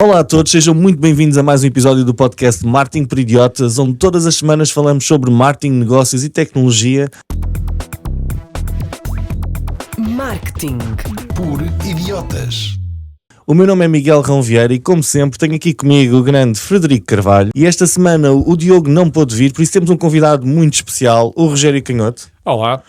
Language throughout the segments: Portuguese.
Olá a todos, sejam muito bem-vindos a mais um episódio do podcast Marketing por Idiotas, onde todas as semanas falamos sobre marketing, negócios e tecnologia. Marketing por Idiotas. O meu nome é Miguel Rão Vieira e, como sempre, tenho aqui comigo o grande Frederico Carvalho. E esta semana o Diogo não pôde vir, por isso temos um convidado muito especial, o Rogério Canhoto. Olá.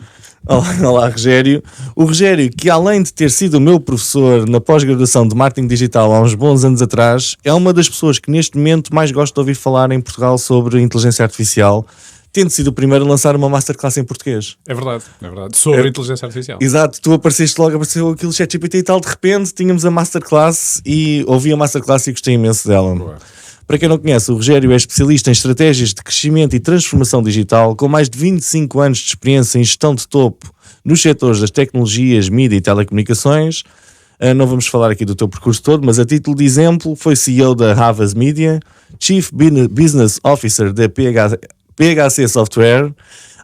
Olá, Rogério. O Rogério, que além de ter sido o meu professor na pós-graduação de marketing digital há uns bons anos atrás, é uma das pessoas que neste momento mais gosto de ouvir falar em Portugal sobre inteligência artificial, tendo sido o primeiro a lançar uma masterclass em português. É verdade. Sobre inteligência artificial. Exato, tu apareceste logo, apareceu aquilo ChatGPT e tal, de repente tínhamos a masterclass e ouvi a masterclass e gostei imenso dela. Boa. Para quem não conhece, o Rogério é especialista em estratégias de crescimento e transformação digital, com mais de 25 anos de experiência em gestão de topo nos setores das tecnologias, mídia e telecomunicações. Não vamos falar aqui do teu percurso todo, mas a título de exemplo, foi CEO da Havas Media, Chief Business Officer da PHC Software,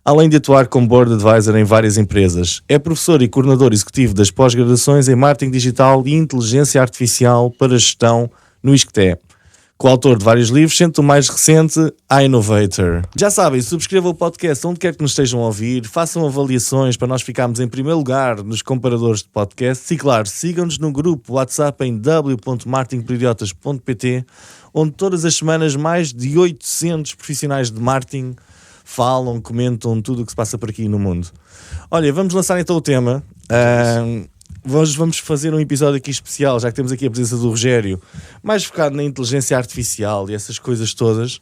além de atuar como Board Advisor em várias empresas. É professor e coordenador executivo das pós-graduações em Marketing Digital e Inteligência Artificial para Gestão no ISCTE. Coautor de vários livros, sendo o mais recente iNovator. Já sabem, subscrevam o podcast onde quer que nos estejam a ouvir, façam avaliações para nós ficarmos em primeiro lugar nos comparadores de podcasts e, claro, sigam-nos no grupo WhatsApp em w.marketingporidiotas.pt, onde todas as semanas mais de 800 profissionais de marketing falam, comentam tudo o que se passa por aqui no mundo. Olha, vamos lançar então o tema. Vamos fazer um episódio aqui especial, já que temos aqui a presença do Rogério, mais focado na inteligência artificial e essas coisas todas.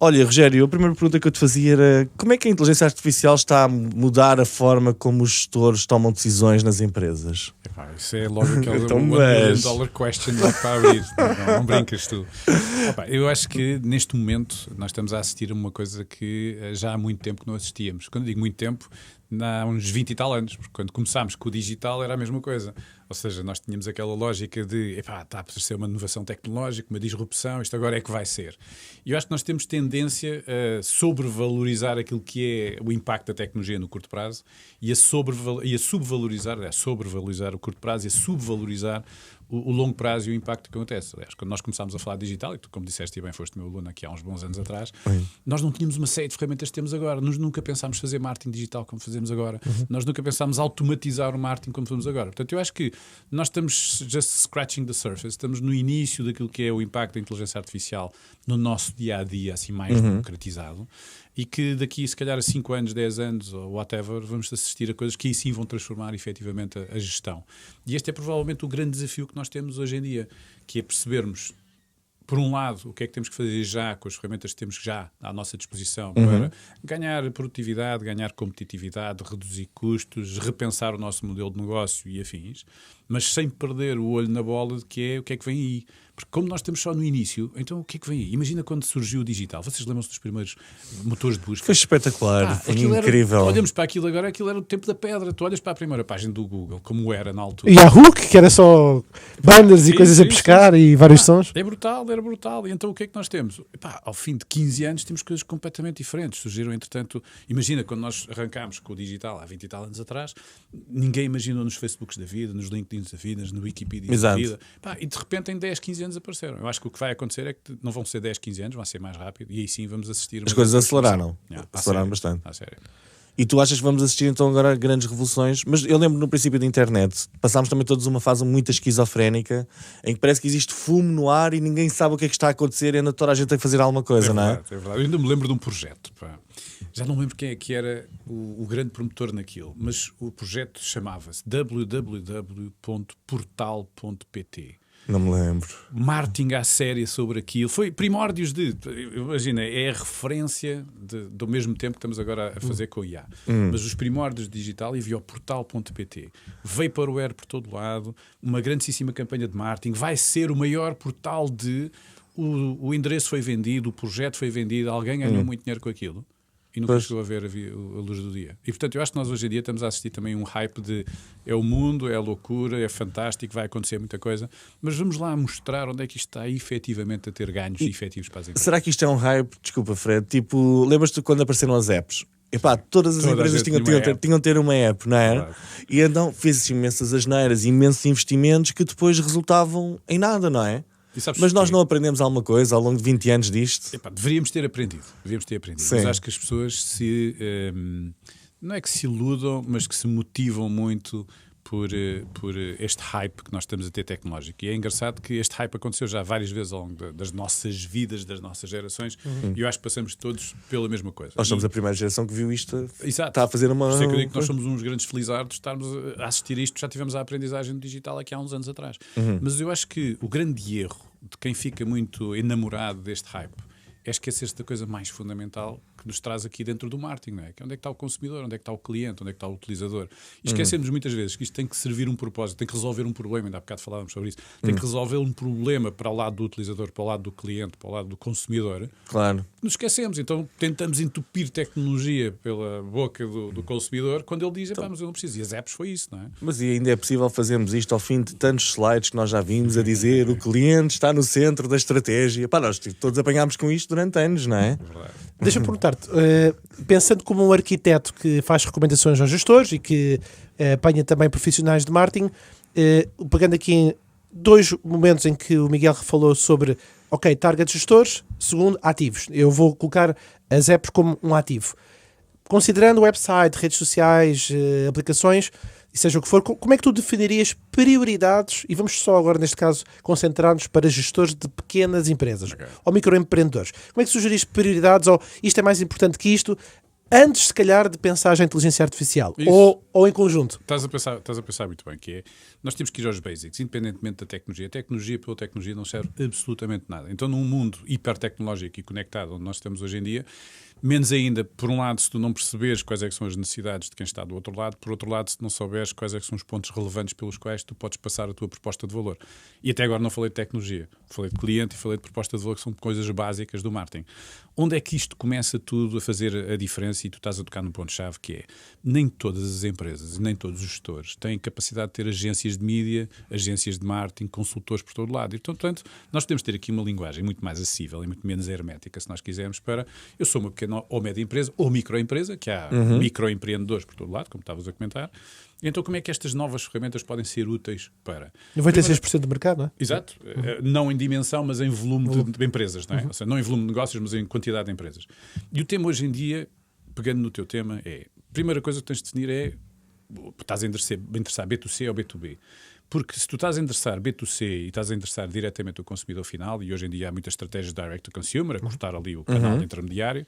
Olha, Rogério, a primeira pergunta que eu te fazia era: como é que a inteligência artificial está a mudar a forma como os gestores tomam decisões nas empresas? Isso é logo aquele Então, $1 million question para abrir. Não brincas tu. Eu acho que neste momento nós estamos a assistir a uma coisa que já há muito tempo que não assistíamos. Quando digo muito tempo, há uns 20 e tal anos, porque quando começámos com o digital era a mesma coisa. Ou seja, nós tínhamos aquela lógica de está a ser uma inovação tecnológica, uma disrupção, isto agora é que vai ser. E eu acho que nós temos tendência a sobrevalorizar aquilo que é o impacto da tecnologia no curto prazo e a sobrevalorizar o curto prazo e a subvalorizar o longo prazo e o impacto que acontece. Aliás, quando nós começámos a falar de digital, e tu, como disseste e bem, foste meu aluno aqui há uns bons anos atrás, nós não tínhamos uma série de ferramentas que temos agora. Nós nunca pensámos fazer marketing digital como fazemos agora. Nós nunca pensámos automatizar o marketing como fazemos agora. Portanto, eu acho que nós estamos just scratching the surface, estamos no início daquilo que é o impacto da inteligência artificial no nosso dia-a-dia, assim mais democratizado, e que daqui, se calhar, a 5 anos, 10 anos, ou whatever, vamos assistir a coisas que aí sim vão transformar efetivamente a gestão. E este é provavelmente o grande desafio que nós temos hoje em dia, que é percebermos, por um lado, o que é que temos que fazer já com as ferramentas que temos já à nossa disposição para ganhar produtividade, ganhar competitividade, reduzir custos, repensar o nosso modelo de negócio e afins, mas sem perder o olho na bola de que é o que é que vem aí. Porque como nós estamos só no início, então o que é que vem aí? Imagina quando surgiu o digital. Vocês lembram-se dos primeiros motores de busca? Foi espetacular, foi incrível. Olhamos para aquilo agora, aquilo era o tempo da pedra. Tu olhas para a primeira página do Google, como era na altura. Yahoo, que era só banners e coisas a pescar e vários sons. Era brutal. E então o que é que nós temos? Ao fim de 15 anos temos coisas completamente diferentes. Surgiram, entretanto, imagina quando nós arrancámos com o digital há 20 e tal anos atrás, ninguém imaginou nos Facebooks da vida, nos LinkedIns da vida, no Wikipedia da vida. E de repente em 10, 15 anos apareceram. Eu acho que o que vai acontecer é que não vão ser 10, 15 anos, vai ser mais rápido e aí sim vamos assistir. As coisas aceleraram. Aceleraram bastante. Sério. E tu achas que vamos assistir então agora a grandes revoluções? Mas eu lembro no princípio da internet, passámos também todos uma fase muito esquizofrénica, em que parece que existe fumo no ar e ninguém sabe o que é que está a acontecer e anda toda a gente a fazer alguma coisa, não é? É verdade. Eu ainda me lembro de um projeto, já não lembro quem é que era o grande promotor naquilo, mas o projeto chamava-se www.portal.pt. Não me lembro. Marketing à séria sobre aquilo. Foi primórdios imagina, é a referência do mesmo tempo que estamos agora a fazer com o IA. Mas os primórdios de digital, e viu o portal.pt. Veio para o por todo lado, uma grandíssima campanha de marketing. Vai ser o maior portal o endereço foi vendido, o projeto foi vendido, alguém ganhou muito dinheiro com aquilo. E nunca chegou a ver a luz do dia. E portanto eu acho que nós hoje em dia estamos a assistir também um hype de é o mundo, é a loucura, é fantástico, vai acontecer muita coisa, mas vamos lá mostrar onde é que isto está efetivamente a ter ganhos efetivos para as empresas. Será que isto é um hype? Desculpa, Fred, tipo, lembras-te quando apareceram as apps? Todas as empresas tinham de ter uma app, não era? Claro. E então fez imensas asneiras, imensos investimentos que depois resultavam em nada, não é? E sabes Mas nós porquê? não aprendemos alguma coisa ao longo de 20 anos disto? Epá, deveríamos ter aprendido. Sim. Mas acho que as pessoas não é que se iludam, mas que se motivam muito por este hype que nós estamos a ter tecnológico. E é engraçado que este hype aconteceu já várias vezes ao longo das nossas vidas, das nossas gerações, e eu acho que passamos todos pela mesma coisa. Nós somos E- a primeira geração que viu isto. Exato. Está a fazer uma... Por isso é que eu digo que nós somos uns grandes felizardos de estarmos a assistir a isto, já tivemos a aprendizagem do digital aqui há uns anos atrás. Mas eu acho que o grande erro de quem fica muito enamorado deste hype é esquecer-se da coisa mais fundamental que nos traz aqui dentro do marketing, não é? Que é onde é que está o consumidor, onde é que está o cliente, onde é que está o utilizador. E esquecemos muitas vezes que isto tem que servir um propósito, tem que resolver um problema, ainda há bocado falávamos sobre isso, tem que resolver um problema para o lado do utilizador, para o lado do cliente, para o lado do consumidor. Claro. Nos esquecemos, então tentamos entupir tecnologia pela boca do consumidor quando ele diz, pá, mas eu não preciso. E as apps foi isso, não é? Mas e ainda é possível fazermos isto ao fim de tantos slides que nós já vimos a dizer o cliente está no centro da estratégia. Pá, nós todos apanhámos com isto durante anos, não é? Deixa-me perguntar-te, pensando como um arquiteto que faz recomendações aos gestores e que apanha também profissionais de marketing, pegando aqui em dois momentos em que o Miguel falou sobre, ok, target gestores, segundo, ativos. Eu vou colocar as apps como um ativo. Considerando o website, redes sociais, aplicações, e seja o que for, como é que tu definirias prioridades, e vamos só agora neste caso concentrar-nos para gestores de pequenas empresas ou microempreendedores. Como é que sugerias prioridades, ou isto é mais importante que isto, antes se calhar de pensar em inteligência artificial, Isso. ou em conjunto? Estás a pensar muito bem, que é, nós temos que ir aos basics, independentemente da tecnologia. A tecnologia pela tecnologia não serve absolutamente nada. Então, num mundo hipertecnológico e conectado, onde nós estamos hoje em dia, menos ainda, por um lado, se tu não perceberes quais é que são as necessidades de quem está do outro lado, por outro lado, se não souberes quais é que são os pontos relevantes pelos quais tu podes passar a tua proposta de valor. E até agora não falei de tecnologia, falei de cliente e falei de proposta de valor, que são coisas básicas do marketing. Onde é que isto começa tudo a fazer a diferença? E tu estás a tocar num ponto-chave, que é, nem todas as empresas e nem todos os gestores têm capacidade de ter agências de mídia, agências de marketing, consultores por todo lado. E, portanto, nós podemos ter aqui uma linguagem muito mais acessível e muito menos hermética, se nós quisermos, para... Eu sou uma pequena ou média empresa, ou microempresa, que há microempreendedores por todo lado, como estavas a comentar. Então, como é que estas novas ferramentas podem ser úteis para... 96% do mercado, não é? Exato. Não em dimensão, mas em volume de empresas, não é? Ou seja, não em volume de negócios, mas em quantidade de empresas. E o tema hoje em dia, pegando no teu tema, é... A primeira coisa que tens de definir é... Estás a interessar B2C ou B2B? Porque se tu estás a endereçar B2C e estás a endereçar diretamente o consumidor final, e hoje em dia há muitas estratégias direct to consumer, a cortar ali o canal de intermediário,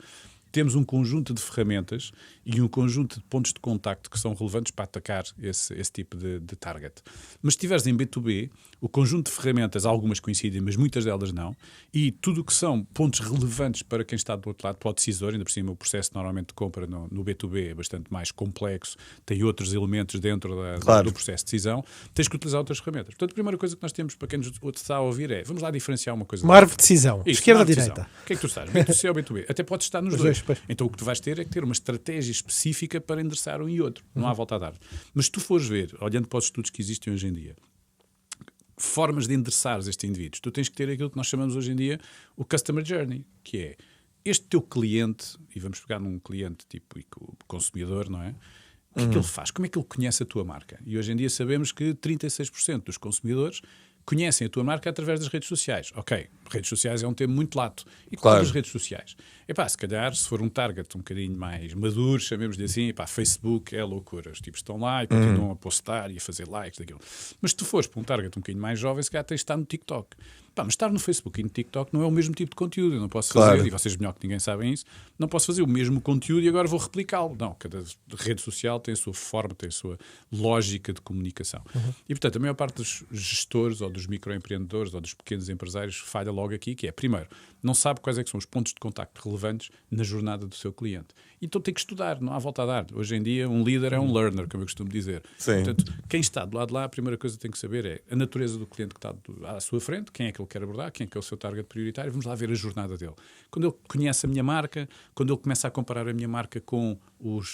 temos um conjunto de ferramentas e um conjunto de pontos de contacto que são relevantes para atacar esse tipo de target. Mas se estiveres em B2B, o conjunto de ferramentas, algumas coincidem, mas muitas delas não, e tudo o que são pontos relevantes para quem está do outro lado, para o decisor, ainda por cima o processo normalmente de compra no B2B é bastante mais complexo, tem outros elementos dentro do processo de decisão, tens que utilizar outras ferramentas. Portanto, a primeira coisa que nós temos para quem nos está a ouvir é, vamos lá diferenciar uma coisa. Uma árvore de decisão, Isso, esquerda ou uma decisão. direita? O que é que tu estás? B2C ou B2B? Até podes estar nos Os dois. dois, pois. Então o que tu vais ter é que ter uma estratégia específica para endereçar um e outro. Não há volta a dar. Mas se tu fores ver, olhando para os estudos que existem hoje em dia, formas de endereçar estes indivíduos, tu tens que ter aquilo que nós chamamos hoje em dia o Customer Journey, que é este teu cliente, e vamos pegar num cliente tipo consumidor, não é? O que é que ele faz? Como é que ele conhece a tua marca? E hoje em dia sabemos que 36% dos consumidores conhecem a tua marca através das redes sociais. Ok, redes sociais é um termo muito lato. E quais as redes sociais? Epá, se calhar, se for um target um bocadinho mais maduro, chamemos-lhe assim, epá, Facebook é loucura. Os tipos estão lá e continuam a postar e a fazer likes daquilo. Mas se tu fores para um target um bocadinho mais jovem, se calhar tens de estar no TikTok. Epá, mas estar no Facebook e no TikTok não é o mesmo tipo de conteúdo. Eu não posso fazer, e vocês melhor que ninguém sabem isso, não posso fazer o mesmo conteúdo e agora vou replicá-lo. Não, cada rede social tem a sua forma, tem a sua lógica de comunicação. E, portanto, a maior parte dos gestores ou dos microempreendedores ou dos pequenos empresários falha logo aqui, que é, primeiro, não sabe quais é que são os pontos de contacto relevantes na jornada do seu cliente. Então tem que estudar, não há volta a dar. Hoje em dia, um líder é um learner, como eu costumo dizer. Sim. Portanto, quem está do lado de lá, a primeira coisa que tem que saber é a natureza do cliente que está à sua frente, quem é que ele quer abordar, quem é que é o seu target prioritário, vamos lá ver a jornada dele. Quando ele conhece a minha marca, quando ele começa a comparar a minha marca com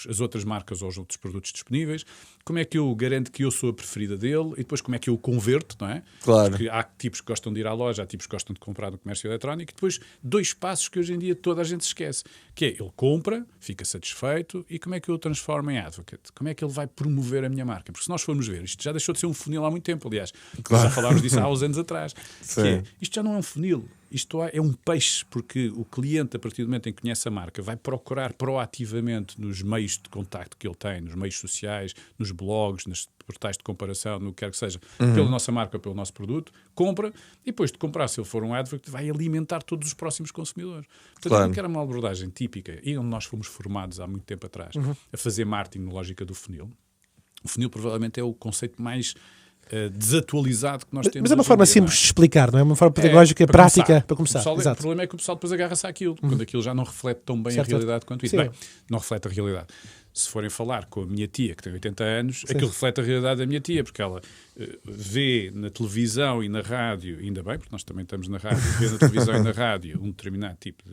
as outras marcas ou os outros produtos disponíveis, como é que eu garanto que eu sou a preferida dele e depois como é que eu o converto, não é? Claro. Porque há tipos que gostam de ir à loja, há tipos que gostam de comprar no comércio eletrónico, e depois 2 passos que hoje em dia toda a gente se esquece, que é, ele compra, fica satisfeito, e como é que eu o transformo em advocate? Como é que ele vai promover a minha marca? Porque se nós formos ver, isto já deixou de ser um funil há muito tempo, aliás, já falámos disso há uns anos atrás, que é, isto já não é um funil, isto é um peixe, porque o cliente, a partir do momento em que conhece a marca, vai procurar proativamente nos meios de contacto que ele tem, nos meios sociais, nos blogs, nos portais de comparação, no que quer que seja, pela nossa marca, pelo nosso produto, compra, e depois de comprar, se ele for um advocate, vai alimentar todos os próximos consumidores. Portanto, eu quero uma abordagem típica, e onde nós fomos formados há muito tempo atrás, a fazer marketing na lógica do funil. O funil provavelmente é o conceito mais desatualizado que nós temos. Mas é uma forma simples de explicar, não é? Uma forma pedagógica, prática, para começar. O problema é que o pessoal depois agarra-se àquilo, quando aquilo já não reflete tão bem a realidade quanto isso. Bem, não reflete a realidade. Se forem falar com a minha tia, que tem 80 anos, aquilo reflete a realidade da minha tia, porque ela vê na televisão e na rádio, ainda bem, porque nós também estamos na rádio, vê na televisão e na rádio um determinado tipo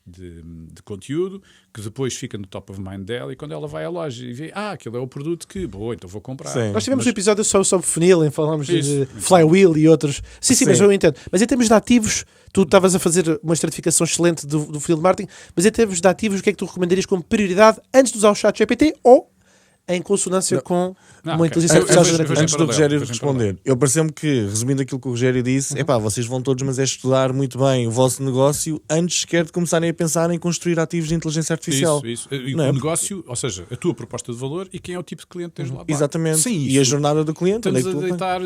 de conteúdo, que depois fica no top of mind dela, e quando ela vai à loja e vê, aquilo é o produto que, boa, então vou comprar. Sim. Nós tivemos um episódio só sobre funil, em falámos de flywheel e outros. Sim, mas eu entendo. Mas em termos de ativos, tu estavas a fazer uma estratificação excelente do funil de marketing, mas em termos de ativos, o que é que tu recomendarias como prioridade antes de usar o chat GPT ou em consonância com uma inteligência artificial? Antes do Rogério responder, eu pareceu-me que, resumindo aquilo que o Rogério disse, vocês vão todos, mas é estudar muito bem o vosso negócio antes sequer de começarem a pensar em construir ativos de inteligência artificial. Isso. E o negócio, ou seja, a tua proposta de valor e quem é o tipo de cliente que tens lá. Exatamente. Sim, e a jornada do cliente. Estamos a deitar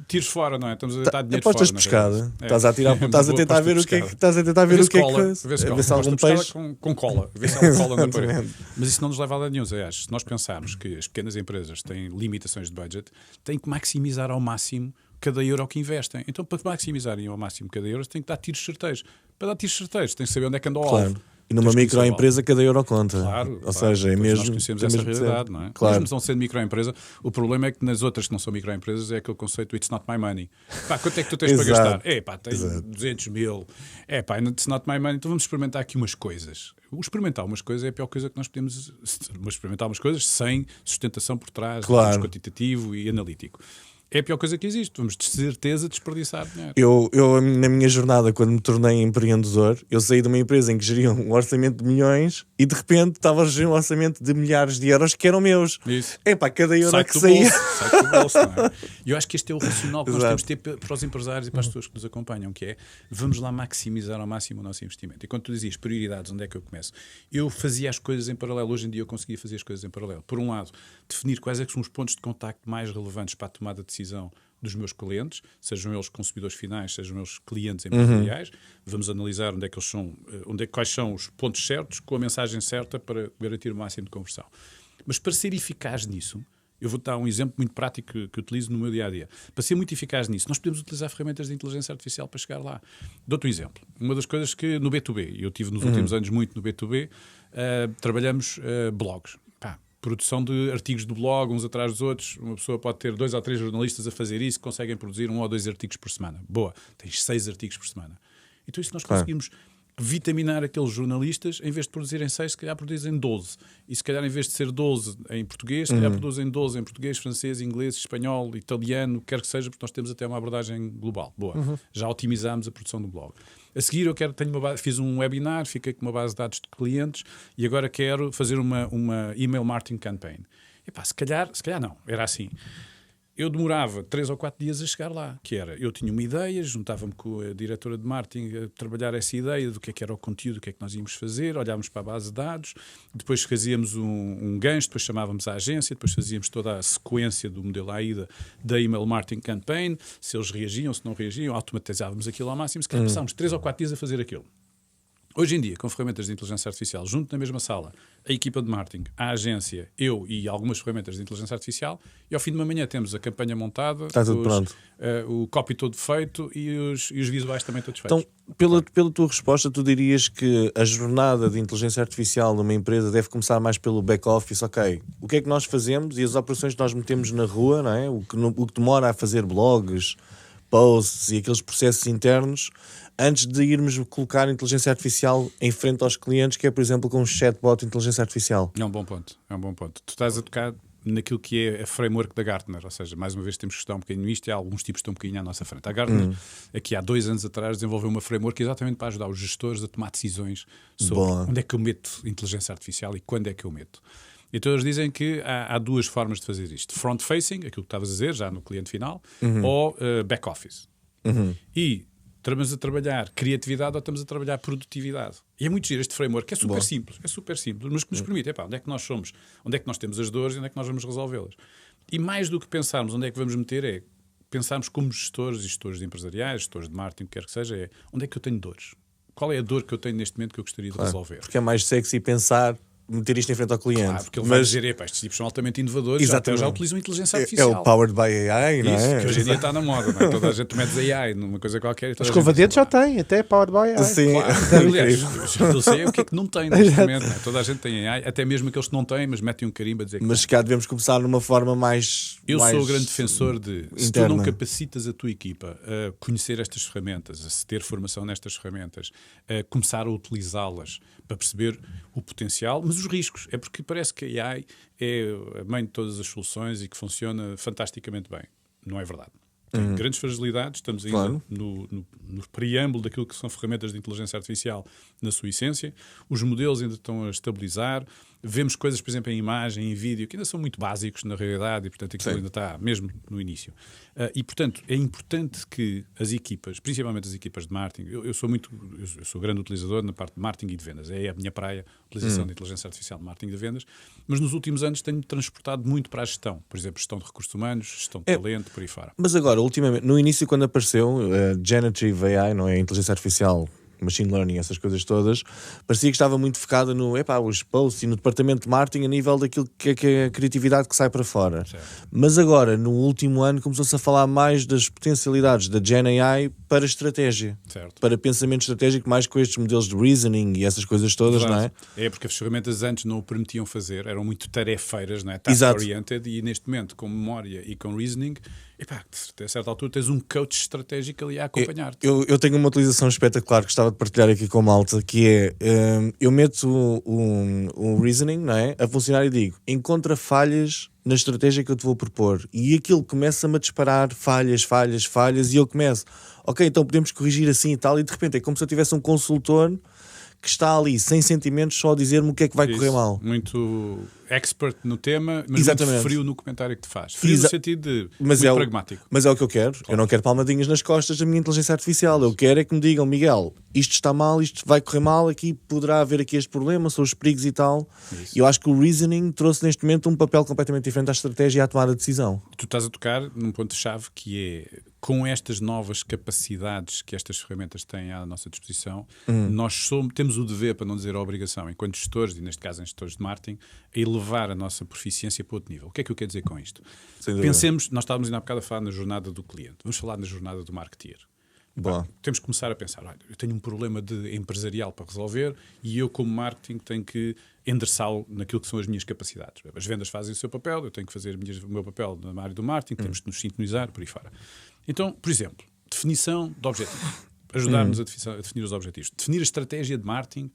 tiros fora, não é? Estamos a deitar dinheiro apostas fora. Pescada. Estás a tentar ver o que é que estás a tentar ver o que é que ver se há algum peixe com cola, ver se há uma cola na parede. Mas isso não nos leva a lado nenhum. Aliás, se nós pensarmos que as pequenas empresas têm limitações de budget, têm que maximizar ao máximo cada euro que investem. Então, para maximizarem ao máximo cada euro, têm que dar tiros certeiros. Para dar tiros certeiros, têm que saber onde é que anda o alvo. E numa microempresa cada euro conta. Claro, ou seja, é mesmo. Nós conhecemos essa realidade, não é? Claro. Mesmo não sendo microempresa, o problema é que nas outras que não são microempresas é aquele conceito it's not my money. Quanto é que tu tens para gastar? Tenho 200 mil. It's not my money. Então vamos experimentar aqui umas coisas. Experimentar umas coisas é a pior coisa que nós podemos. Experimentar umas coisas sem sustentação por trás, quantitativo e analítico. É a pior coisa que existe. Vamos de certeza desperdiçar dinheiro. Eu, na minha jornada, quando me tornei empreendedor, eu saí de uma empresa em que geria um orçamento de milhões e de repente estava a gerir um orçamento de milhares de euros que eram meus. Isso. Cada euro que saía. Sai do bolso, não é? E eu acho que este é o racional que nós temos de ter para os empresários e para as pessoas que nos acompanham, que é, vamos lá maximizar ao máximo o nosso investimento. E quando tu dizias prioridades, onde é que eu começo? Eu fazia as coisas em paralelo. Hoje em dia eu conseguia fazer as coisas em paralelo. Por um lado, definir quais é que são os pontos de contacto mais relevantes para a tomada de decisão dos meus clientes, sejam eles consumidores finais, sejam eles clientes empresariais. Vamos analisar onde é que eles são, quais são os pontos certos, com a mensagem certa para garantir o máximo de conversão. Mas para ser eficaz nisso, eu vou dar um exemplo muito prático que utilizo no meu dia-a-dia. Para ser muito eficaz nisso, nós podemos utilizar ferramentas de inteligência artificial para chegar lá. Dou-te um exemplo. Uma das coisas que no B2B, eu tive nos últimos anos muito no B2B, trabalhamos blogs. Produção de artigos do blog, uns atrás dos outros. Uma pessoa pode ter 2 ou 3 jornalistas a fazer isso, conseguem produzir 1 ou 2 artigos por semana. Boa, tens 6 artigos por semana. Então isso nós conseguimos vitaminar aqueles jornalistas, em vez de produzirem 6, se calhar produzem 12. E se calhar em vez de ser 12 em português, se calhar produzem 12 em português, francês, inglês, espanhol, italiano, quer que seja, porque nós temos até uma abordagem global. Boa, já otimizámos a produção do blog. A seguir fiz um webinar, fiquei com uma base de dados de clientes e agora quero fazer uma email marketing campaign. Se calhar não, era assim. Eu demorava 3 ou 4 dias a chegar lá, que era, eu tinha uma ideia, juntava-me com a diretora de marketing a trabalhar essa ideia do que é que era o conteúdo, o que é que nós íamos fazer, olhávamos para a base de dados, depois fazíamos um gancho, depois chamávamos a agência, depois fazíamos toda a sequência do modelo AIDA da email marketing campaign, se eles reagiam, se não reagiam, automatizávamos aquilo ao máximo, se calhar passámos 3 ou 4 dias a fazer aquilo. Hoje em dia, com ferramentas de inteligência artificial, junto na mesma sala, a equipa de marketing, a agência, eu e algumas ferramentas de inteligência artificial, e ao fim de uma manhã temos a campanha montada, está tudo pronto. O copy todo feito e os visuais também todos feitos. Então, pela tua resposta, tu dirias que a jornada de inteligência artificial numa empresa deve começar mais pelo back-office, ok? O que é que nós fazemos e as operações que nós metemos na rua, não é? O que demora a fazer blogs, posts e aqueles processos internos, antes de irmos colocar inteligência artificial em frente aos clientes, que é, por exemplo, com um chatbot de inteligência artificial. É um bom ponto. Tu estás a tocar naquilo que é a framework da Gartner, ou seja, mais uma vez temos que estudar um bocadinho isto e há alguns tipos que estão um bocadinho à nossa frente. A Gartner, aqui há 2 anos atrás, desenvolveu uma framework exatamente para ajudar os gestores a tomar decisões sobre onde é que eu meto inteligência artificial e quando é que eu meto. Então eles dizem que há 2 formas de fazer isto. Front-facing, aquilo que estavas a dizer, já no cliente final, ou back-office. E estamos a trabalhar criatividade ou estamos a trabalhar produtividade. E é muito giro este framework, que é super simples, mas que nos permite, onde é que nós somos, onde é que nós temos as dores e onde é que nós vamos resolvê-las. E mais do que pensarmos onde é que vamos meter, é pensarmos como gestores e gestores empresariais, gestores de marketing, o que quer que seja, é onde é que eu tenho dores? Qual é a dor que eu tenho neste momento que eu gostaria de resolver? Porque é mais sexy pensar, meter isto em frente ao cliente. Claro, porque ele vai dizer, estes tipos são altamente inovadores, já utilizam inteligência artificial. É o powered by AI, não é? Que hoje em dia está na moda, não é? Toda a gente mete AI numa coisa qualquer. E toda Os escova-dentes já têm, até Powered by AI. Sim. Claro. Aliás, eu sei o que é que não tem neste momento. Não é? Toda a gente tem AI, até mesmo aqueles que não têm, mas metem um carimbo a dizer que Mas cá devemos começar numa forma mais... Eu mais sou o grande defensor de, se tu interna. não capacitas a tua equipa a conhecer estas ferramentas, a ter formação nestas ferramentas, a começar a utilizá-las para perceber o potencial, mas os riscos. É porque parece que a AI é a mãe de todas as soluções e que funciona fantasticamente bem. Não é verdade. Tem grandes fragilidades, estamos ainda no preâmbulo daquilo que são ferramentas de inteligência artificial na sua essência. Os modelos ainda estão a estabilizar. Vemos coisas, por exemplo, em imagem, em vídeo, que ainda são muito básicos na realidade e, portanto, aquilo ainda está mesmo no início. E, portanto, é importante que as equipas, principalmente as equipas de marketing, eu sou grande utilizador na parte de marketing e de vendas, é a minha praia, a utilização de inteligência artificial de marketing e de vendas, mas nos últimos anos tenho transportado muito para a gestão, por exemplo, gestão de recursos humanos, gestão de talento, por aí fora. Mas agora, ultimamente, no início quando apareceu Generative AI, não é? A inteligência artificial, machine learning, essas coisas todas, parecia que estava muito focada no os posts e no departamento de marketing a nível daquilo que é a criatividade que sai para fora. Certo. Mas agora, no último ano, começou-se a falar mais das potencialidades da Gen AI para estratégia, Certo. para pensamento estratégico, mais com estes modelos de reasoning e essas coisas todas, não é? É porque as ferramentas antes não o permitiam fazer, eram muito tarefeiras, não é? Exato. Task-oriented, e neste momento, com memória e com reasoning, a certa altura tens um coach estratégico ali a acompanhar-te. Eu tenho uma utilização espetacular que gostava de partilhar aqui com a malta, que é, eu meto um reasoning, não é, a funcionar e digo, encontra falhas na estratégia que eu te vou propor, e aquilo começa-me a disparar falhas, e eu começo, ok, então podemos corrigir assim e tal, e de repente é como se eu tivesse um consultor que está ali, sem sentimentos, só a dizer-me o que é que vai correr mal. Muito expert no tema, mas Exatamente. muito frio no comentário que te faz. Frio no sentido de muito pragmático. Mas é o que eu quero. Claro. Eu não quero palmadinhas nas costas da minha inteligência artificial. Eu quero é que me digam, Miguel, isto está mal, isto vai correr mal, aqui poderá haver aqui este problema, são os perigos e tal. E eu acho que o reasoning trouxe neste momento um papel completamente diferente à estratégia e à tomada de decisão. Tu estás a tocar num ponto-chave que é, com estas novas capacidades que estas ferramentas têm à nossa disposição, nós temos o dever, para não dizer a obrigação, enquanto gestores, e neste caso em gestores de marketing, a elevar a nossa proficiência para outro nível. O que é que eu quero dizer com isto? Pensemos, nós estávamos ainda há bocado a falar na jornada do cliente, vamos falar na jornada do marketeer. Bom, temos que começar a pensar, olha, eu tenho um problema empresarial para resolver e eu, como marketing, tenho que endereçá-lo naquilo que são as minhas capacidades. As vendas fazem o seu papel, eu tenho que fazer o meu papel na área do marketing, temos que nos sintonizar, por aí fora. Então, por exemplo, definição de objetivos. Ajudar-nos a definir os objetivos. Definir a estratégia de marketing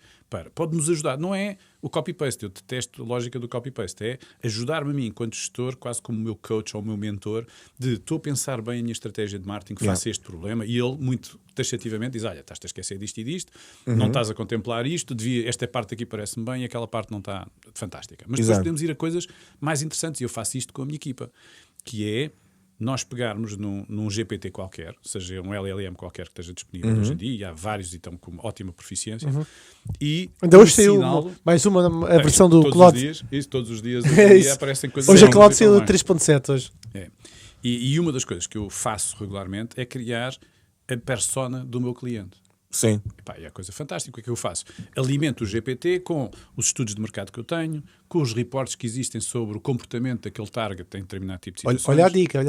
pode-nos ajudar. Não é o copy-paste, eu detesto a lógica do copy-paste. É ajudar-me a mim, enquanto gestor, quase como o meu coach ou o meu mentor, de estou a pensar bem a minha estratégia de marketing face a este problema, e ele, muito taxativamente, diz, olha, estás a esquecer disto e disto, não estás a contemplar isto, esta parte aqui parece-me bem e aquela parte não está fantástica. Mas depois podemos ir a coisas mais interessantes, e eu faço isto com a minha equipa, que é nós pegarmos num GPT qualquer, seja um LLM qualquer que esteja disponível hoje em dia, e há vários e estão com ótima proficiência, e ainda hoje saiu mais a versão do Claude. Todos os dias dia aparecem coisas. Hoje a Claude saiu 3.7 hoje. É. E uma das coisas que eu faço regularmente é criar a persona do meu cliente. Sim. É a coisa fantástica. O que é que eu faço? Alimento o GPT com os estudos de mercado que eu tenho, com os reportes que existem sobre o comportamento daquele target em determinado tipo de situações. Olha a dica,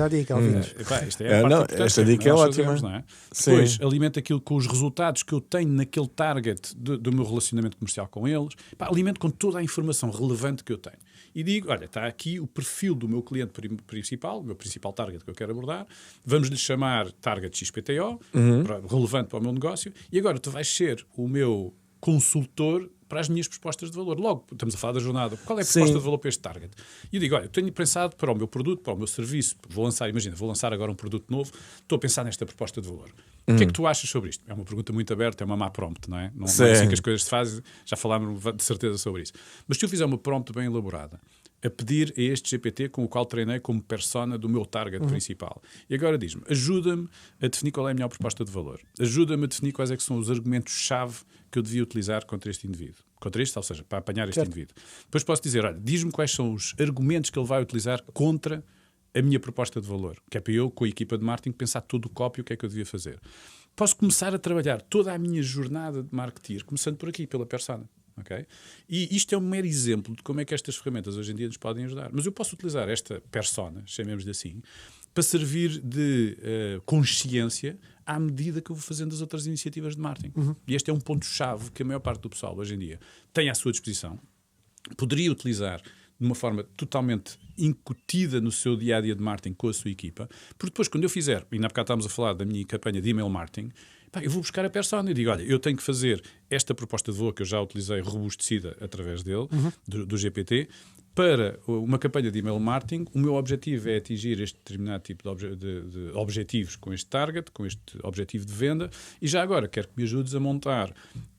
esta dica é ótima. Não é? Depois, alimento aquilo com os resultados que eu tenho naquele target do meu relacionamento comercial com eles. Alimento com toda a informação relevante que eu tenho. E digo, olha, está aqui o perfil do meu cliente principal, o meu principal target que eu quero abordar, vamos-lhe chamar target XPTO, relevante para o meu negócio, e agora tu vais ser o meu consultor para as minhas propostas de valor. Logo, estamos a falar da jornada. Qual é a proposta de valor para este target? E eu digo, olha, eu tenho pensado para o meu produto, para o meu serviço, vou lançar agora um produto novo, estou a pensar nesta proposta de valor. O que é que tu achas sobre isto? É uma pergunta muito aberta, é uma má prompt, não é? Não é assim que as coisas se fazem, já falámos de certeza sobre isso. Mas se eu fizer uma prompt bem elaborada, a pedir a este GPT com o qual treinei como persona do meu target principal. E agora diz-me, ajuda-me a definir qual é a melhor proposta de valor. Ajuda-me a definir quais é que são os argumentos-chave que eu devia utilizar contra este indivíduo. Contra este, ou seja, para apanhar este indivíduo. Depois posso dizer, olha, diz-me quais são os argumentos que ele vai utilizar contra a minha proposta de valor. Que é para eu, com a equipa de marketing, pensar todo o copy, o que é que eu devia fazer. Posso começar a trabalhar toda a minha jornada de marketing, começando por aqui, pela persona. Okay? E isto é um mero exemplo de como é que estas ferramentas hoje em dia nos podem ajudar. Mas eu posso utilizar esta persona, chamemos-lhe assim, para servir de consciência à medida que eu vou fazendo as outras iniciativas de marketing. E este é um ponto-chave que a maior parte do pessoal hoje em dia tem à sua disposição, poderia utilizar de uma forma totalmente incutida no seu dia-a-dia de marketing com a sua equipa, porque depois quando eu fizer, e na bocado estávamos a falar da minha campanha de email marketing, eu vou buscar a persona e digo, olha, eu tenho que fazer esta proposta de valor que eu já utilizei robustecida através dele, do GPT, para uma campanha de email marketing. O meu objetivo é atingir este determinado tipo de objetivos com este target, com este objetivo de venda, e já agora quero que me ajudes a montar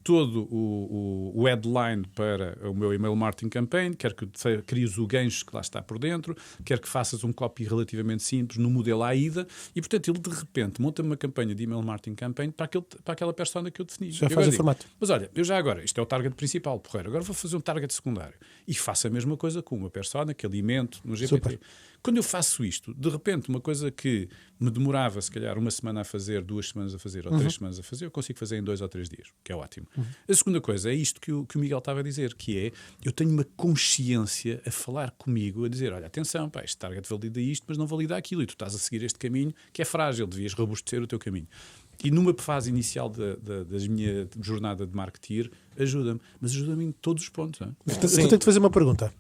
todo o headline para o meu email marketing campaign, quero que cries o gancho que lá está por dentro, quero que faças um copy relativamente simples no modelo AIDA, e portanto ele de repente monta-me uma campanha de email marketing campaign para aquela persona que eu defini. Já faz o formato. Mas olha, eu já agora, isto é o target principal, porreiro, agora vou fazer um target secundário e faço a mesma coisa com uma persona que alimento no GPT. Super. Quando eu faço isto, de repente, uma coisa que me demorava, se calhar, uma semana a fazer, 2 semanas a fazer, ou 3 semanas a fazer, eu consigo fazer em 2 ou 3 dias, que é ótimo. A segunda coisa é isto que o Miguel estava a dizer, que é, eu tenho uma consciência a falar comigo, a dizer, olha, atenção, pá, este target valida isto, mas não valida aquilo, e tu estás a seguir este caminho que é frágil, devias robustecer o teu caminho. E numa fase inicial da minha jornada de marketeer, ajuda-me, mas ajuda-me em todos os pontos. Não é? Eu tenho que te fazer uma pergunta.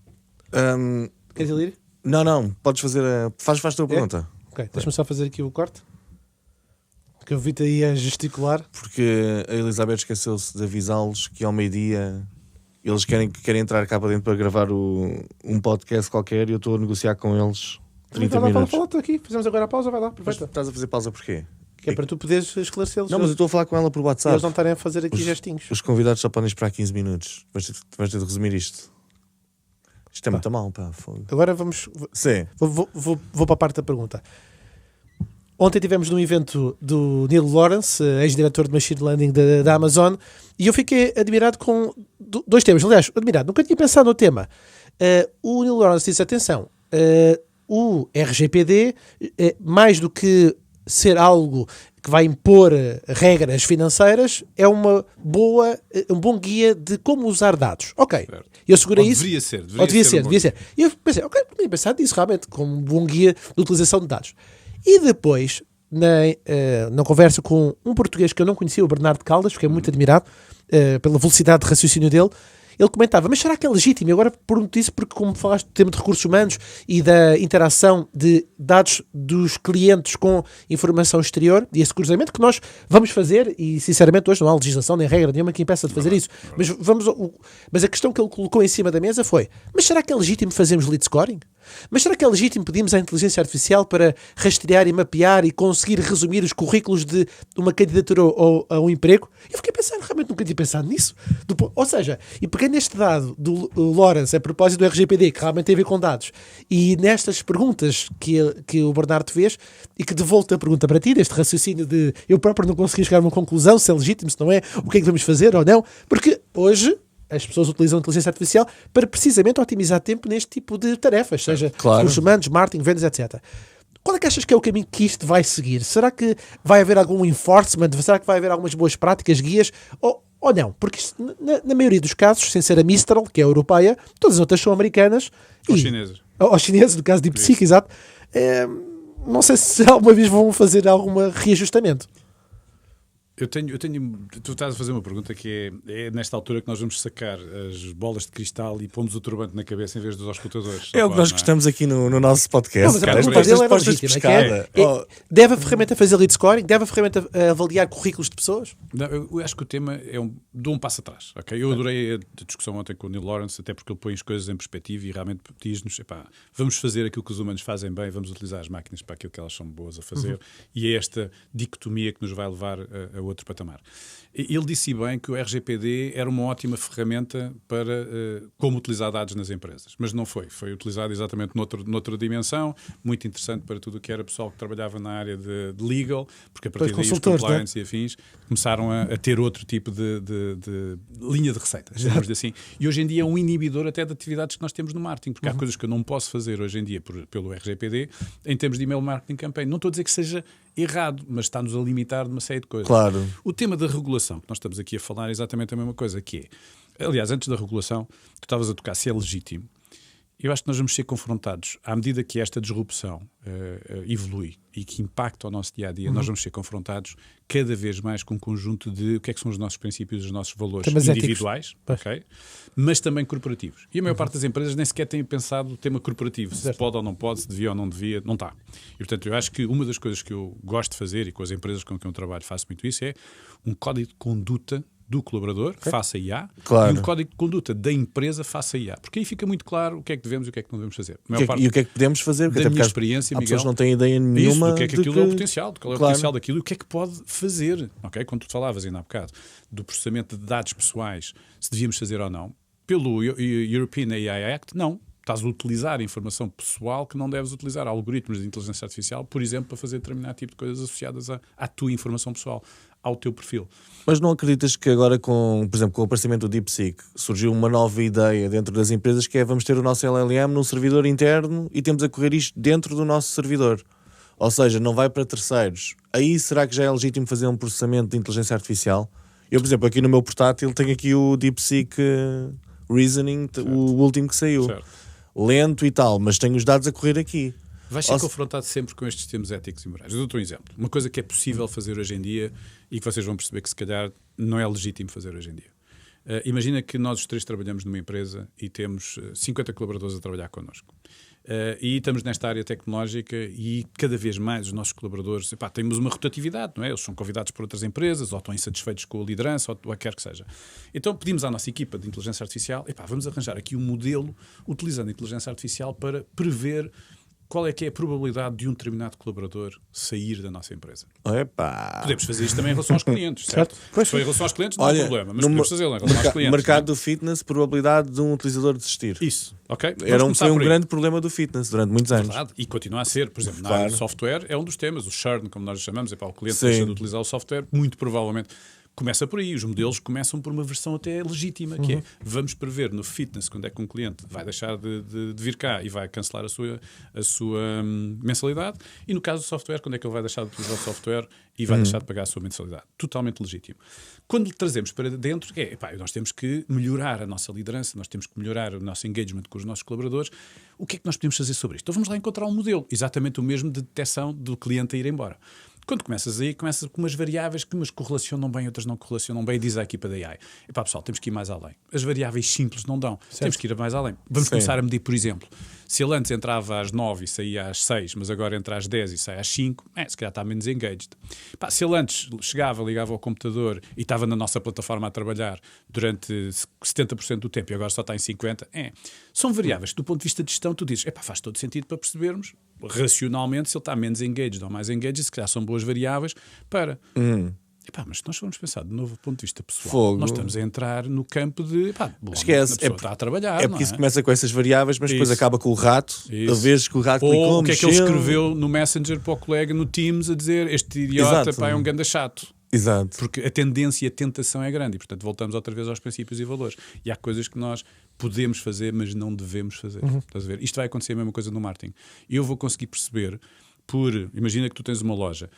Queres ir? Não, podes fazer faz a tua pergunta. Ok, deixa-me só fazer aqui o corte. Que eu vi-te aí a gesticular. Porque a Elizabeth esqueceu-se de avisá-los que ao meio-dia eles querem entrar cá para dentro para gravar um podcast qualquer e eu estou a negociar com eles 30 minutos. Fala aqui, fizemos agora a pausa, vai lá, aproveita. Estás a fazer pausa porquê? Que é para tu poderes esclarecê-los. Não, mas eu estou a falar com ela por WhatsApp. Eles não estarem a fazer aqui gestinhos. Os convidados só podem esperar 15 minutos. Vais ter de resumir isto. Isto é muito mal, pá. Fogo. Agora vamos... Sim. Vou para a parte da pergunta. Ontem tivemos num evento do Neil Lawrence, ex-diretor de Machine Learning da Amazon, e eu fiquei admirado com 2 temas. Aliás, admirado, nunca tinha pensado no tema. O Neil Lawrence disse, atenção, o RGPD, mais do que ser algo que vai impor regras financeiras, é um bom guia de como usar dados. Ok, eu segurei isso. Deveria ser. E eu pensei, ok, não tinha pensado nisso realmente, como um bom guia de utilização de dados. E depois, na conversa com um português que eu não conhecia, o Bernardo Caldas, fiquei muito admirado pela velocidade de raciocínio dele. Ele comentava, mas será que é legítimo? E agora pergunto isso porque, como falaste do tema de recursos humanos e da interação de dados dos clientes com informação exterior, e esse cruzamento que nós vamos fazer, e sinceramente hoje não há legislação nem regra nenhuma que impeça de fazer isso, mas a questão que ele colocou em cima da mesa foi, mas será que é legítimo fazermos lead scoring? Mas será que é legítimo pedirmos à inteligência artificial para rastrear e mapear e conseguir resumir os currículos de uma candidatura ou a um emprego? Eu fiquei pensando, realmente nunca tinha pensado nisso. Ou seja, e peguei neste dado do Lawrence a propósito do RGPD, que realmente tem a ver com dados, e nestas perguntas que o Bernardo fez, e que devolvo a pergunta para ti, deste raciocínio de eu próprio não consegui chegar a uma conclusão, se é legítimo, se não é, o que é que vamos fazer ou não, porque hoje as pessoas utilizam a inteligência artificial para precisamente otimizar tempo neste tipo de tarefas, seja recursos humanos, marketing, vendas, etc. Qual é que achas que é o caminho que isto vai seguir? Será que vai haver algum enforcement? Será que vai haver algumas boas práticas, guias? Ou não? Porque isto, na maioria dos casos, sem ser a Mistral, que é a europeia, todas as outras são americanas. Ou chinesas. Ou chineses, no caso de DeepSeek, exato. Não sei se alguma vez vão fazer algum reajustamento. Tu estás a fazer uma pergunta que é nesta altura que nós vamos sacar as bolas de cristal e pomos o turbante na cabeça em vez dos auscultadores. É o que nós gostamos aqui no nosso podcast. Não, mas a Cara, as pergunta dele era respostas de legítima, que é, pescada. deve a ferramenta fazer lead scoring? Deve a ferramenta avaliar currículos de pessoas? Não, eu acho que o tema é dou um passo atrás. Okay? Eu adorei a discussão ontem com o Neil Lawrence, até porque ele põe as coisas em perspectiva e realmente diz-nos: vamos fazer aquilo que os humanos fazem bem, vamos utilizar as máquinas para aquilo que elas são boas a fazer, e é esta dicotomia que nos vai levar a outro patamar. Ele disse bem que o RGPD era uma ótima ferramenta para como utilizar dados nas empresas, mas não foi. Foi utilizado exatamente noutra dimensão, muito interessante para tudo o que era pessoal que trabalhava na área de legal, porque a partir daí os compliance e afins começaram a ter outro tipo de linha de receitas, digamos assim. E hoje em dia é um inibidor até de atividades que nós temos no marketing, porque há coisas que eu não posso fazer hoje em dia pelo RGPD em termos de email marketing campaign. Não estou a dizer que seja errado, mas está-nos a limitar de uma série de coisas. Claro. O tema da regulação, que nós estamos aqui a falar, é exatamente a mesma coisa, que é, aliás, antes da regulação, tu estavas a tocar se é legítimo. Eu acho que nós vamos ser confrontados, à medida que esta disrupção evolui e que impacta o nosso dia-a-dia, nós vamos ser confrontados cada vez mais com um conjunto de o que é que são os nossos princípios, os nossos valores individuais, okay? Mas também corporativos. E a maior parte das empresas nem sequer tem pensado o tema corporativo, se pode ou não pode, se devia ou não devia, não está. E, portanto, eu acho que uma das coisas que eu gosto de fazer, e com as empresas com quem eu trabalho faço muito isso, é um código de conduta do colaborador, faça IA, claro. E um código de conduta da empresa, faça IA. Porque aí fica muito claro o que é que devemos e o que é que não devemos fazer. E o que é que podemos fazer? Porque da minha experiência, há Miguel, pessoas que não têm ideia nenhuma do que é que aquilo é o potencial, de qual é claro. o potencial daquilo e o que é que pode fazer. Okay? Quando tu falavas ainda há bocado do processamento de dados pessoais, se devíamos fazer ou não, pelo European AI Act, não. Estás a utilizar informação pessoal que não deves utilizar algoritmos de inteligência artificial, por exemplo, para fazer determinado tipo de coisas associadas à tua informação pessoal, ao teu perfil. Mas não acreditas que agora, por exemplo, com o aparecimento do DeepSeek, surgiu uma nova ideia dentro das empresas que é vamos ter o nosso LLM num servidor interno e temos a correr isto dentro do nosso servidor? Ou seja, não vai para terceiros. Aí será que já é legítimo fazer um processamento de inteligência artificial? Eu, por exemplo, aqui no meu portátil tenho aqui o DeepSeek Reasoning, certo. O último que saiu. Certo. Lento e tal, mas tenho os dados a correr aqui. Vais ser confrontado sempre com estes temas éticos e morais. Eu dou-te um exemplo. Uma coisa que é possível fazer hoje em dia e que vocês vão perceber que se calhar não é legítimo fazer hoje em dia. Imagina que nós os três trabalhamos numa empresa e temos 50 colaboradores a trabalhar connosco. E estamos nesta área tecnológica e cada vez mais os nossos colaboradores temos uma rotatividade, não é? Eles são convidados por outras empresas ou estão insatisfeitos com a liderança ou o que quer que seja. Então pedimos à nossa equipa de inteligência artificial, vamos arranjar aqui um modelo utilizando a inteligência artificial para prever qual é que é a probabilidade de um determinado colaborador sair da nossa empresa. Epa. Podemos fazer isto também em relação aos clientes, certo? Se for em relação aos clientes, não há problema, mas podemos fazê-lo em relação aos clientes. Mercado do fitness, probabilidade de um utilizador desistir. Isso, ok? Foi um grande problema do fitness durante muitos anos. Verdade. E continua a ser, por exemplo, na área do software é um dos temas, o churn, como nós chamamos, o cliente deixa de utilizar o software, muito provavelmente. Começa por aí, os modelos começam por uma versão até legítima, que é, vamos prever no fitness quando é que um cliente vai deixar de vir cá e vai cancelar a sua mensalidade, e no caso do software, quando é que ele vai deixar de utilizar o software e vai deixar de pagar a sua mensalidade. Totalmente legítimo. Quando lhe trazemos para dentro, nós temos que melhorar a nossa liderança, nós temos que melhorar o nosso engagement com os nossos colaboradores. O que é que nós podemos fazer sobre isto? Então vamos lá encontrar um modelo, exatamente o mesmo de detecção do cliente a ir embora. Quando começas com umas variáveis que umas correlacionam bem, outras não correlacionam bem, e diz a equipa da AI, pessoal, temos que ir mais além. As variáveis simples não dão, temos que ir mais além. Vamos começar a medir, por exemplo, se ele antes entrava às 9 e saía às 6, mas agora entra às 10 e sai às 5, se calhar está menos engaged. Se ele antes chegava, ligava ao computador e estava na nossa plataforma a trabalhar durante 70% do tempo e agora só está em 50%, são variáveis que do ponto de vista de gestão tu dizes, faz todo sentido para percebermos racionalmente se ele está menos engaged ou mais engaged, se calhar são boas variáveis para... mas se nós formos pensar de novo ponto de vista pessoal, nós estamos a entrar no campo de a pessoa está a trabalhar. Porque isso começa com essas variáveis, mas depois acaba com o rato, a vez que o rato clicou, ou o que é que ele escreveu no Messenger para o colega no Teams a dizer este idiota é um ganda chato. Exato. Porque a tendência e a tentação é grande e, portanto, voltamos outra vez aos princípios e valores. E há coisas que nós podemos fazer, mas não devemos fazer. Estás a ver? Isto vai acontecer a mesma coisa no marketing. Eu vou conseguir perceber imagina que tu tens uma loja,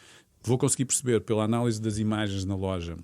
vou conseguir perceber pela análise das imagens na loja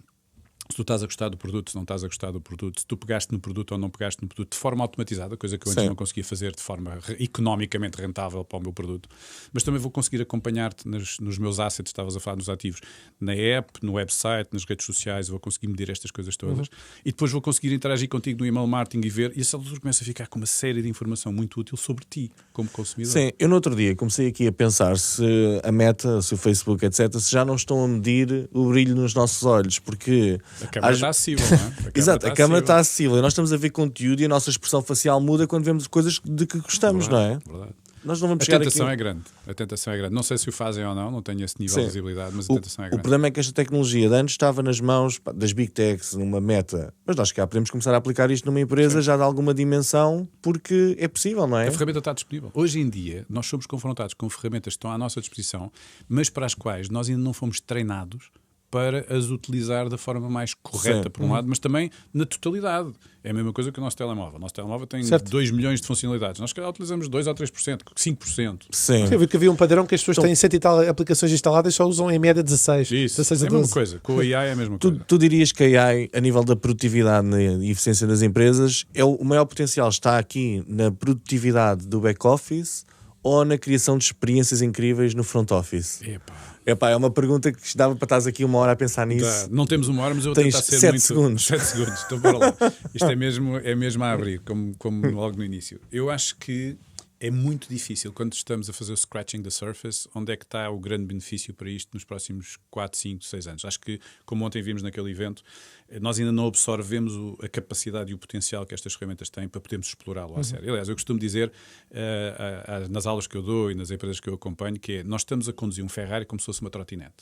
se tu estás a gostar do produto, se não estás a gostar do produto, se tu pegaste no produto ou não pegaste no produto de forma automatizada, coisa que eu antes Sim. não conseguia fazer de forma economicamente rentável para o meu produto, mas também vou conseguir acompanhar-te nos meus assets, estavas a falar nos ativos, na app, no website, nas redes sociais, vou conseguir medir estas coisas todas e depois vou conseguir interagir contigo no email marketing e ver, e essa altura começa a ficar com uma série de informação muito útil sobre ti, como consumidor. Sim, eu no outro dia comecei aqui a pensar se a Meta, se o Facebook, etc., se já não estão a medir o brilho nos nossos olhos, porque... A câmara está acessível, não é? Exato, a câmara está acessível e nós estamos a ver conteúdo e a nossa expressão facial muda quando vemos coisas de que gostamos, não é? Verdade. Nós não vamos A chegar tentação aqui... é grande. A tentação é grande. Não sei se o fazem ou não tenho esse nível Sim. de visibilidade, mas a tentação é O grande. problema é que esta tecnologia de antes estava nas mãos das Big Techs, numa Meta, mas nós cá podemos começar a aplicar isto numa empresa já de alguma dimensão, porque é possível, não é? A ferramenta está disponível. Hoje em dia, nós somos confrontados com ferramentas que estão à nossa disposição, mas para as quais nós ainda não fomos treinados para as utilizar da forma mais correta, Sim. por um lado, mas também na totalidade. É a mesma coisa que o nosso telemóvel. O nosso telemóvel tem Certo. 2 milhões de funcionalidades. Nós, se calhar, utilizamos 2 ou 3%, 5%. Sim. Eu vi que havia um padrão que as pessoas têm 100 e tal aplicações instaladas e só usam em média 16. Isso. 16 É a a mesma 12. coisa. Com o AI é a mesma coisa. Tu dirias que a AI, a nível da produtividade e eficiência das empresas, o maior potencial está aqui na produtividade do back-office ou na criação de experiências incríveis no front-office? Epá. É uma pergunta que dava para estás aqui uma hora a pensar nisso. Não temos uma hora, mas eu vou Tens tentar ser 7 muito... segundos. 7 segundos, então bora lá. Isto é mesmo a abrir, como logo no início. Eu acho que é muito difícil, quando estamos a fazer o scratching the surface, onde é que está o grande benefício para isto nos próximos 4, 5, 6 anos. Acho que, como ontem vimos naquele evento, nós ainda não absorvemos a capacidade e o potencial que estas ferramentas têm para podermos explorá-lo à sério. Aliás, eu costumo dizer nas aulas que eu dou e nas empresas que eu acompanho que nós estamos a conduzir um Ferrari como se fosse uma trotinete.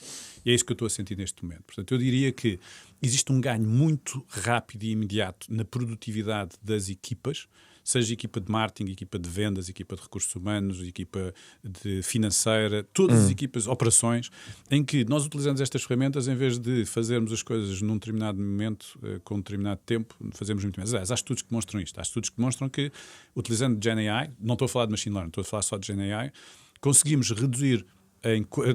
E é isso que eu estou a sentir neste momento. Portanto, eu diria que existe um ganho muito rápido e imediato na produtividade das equipas, seja equipa de marketing, equipa de vendas, equipa de recursos humanos, equipa de financeira, todas as equipas, operações, em que nós utilizamos estas ferramentas em vez de fazermos as coisas num determinado momento, com um determinado tempo, fazemos muito mais. Aliás, há estudos que demonstram isto. Há estudos que demonstram que, utilizando Gen AI, não estou a falar de Machine Learning, estou a falar só de Gen AI, conseguimos reduzir,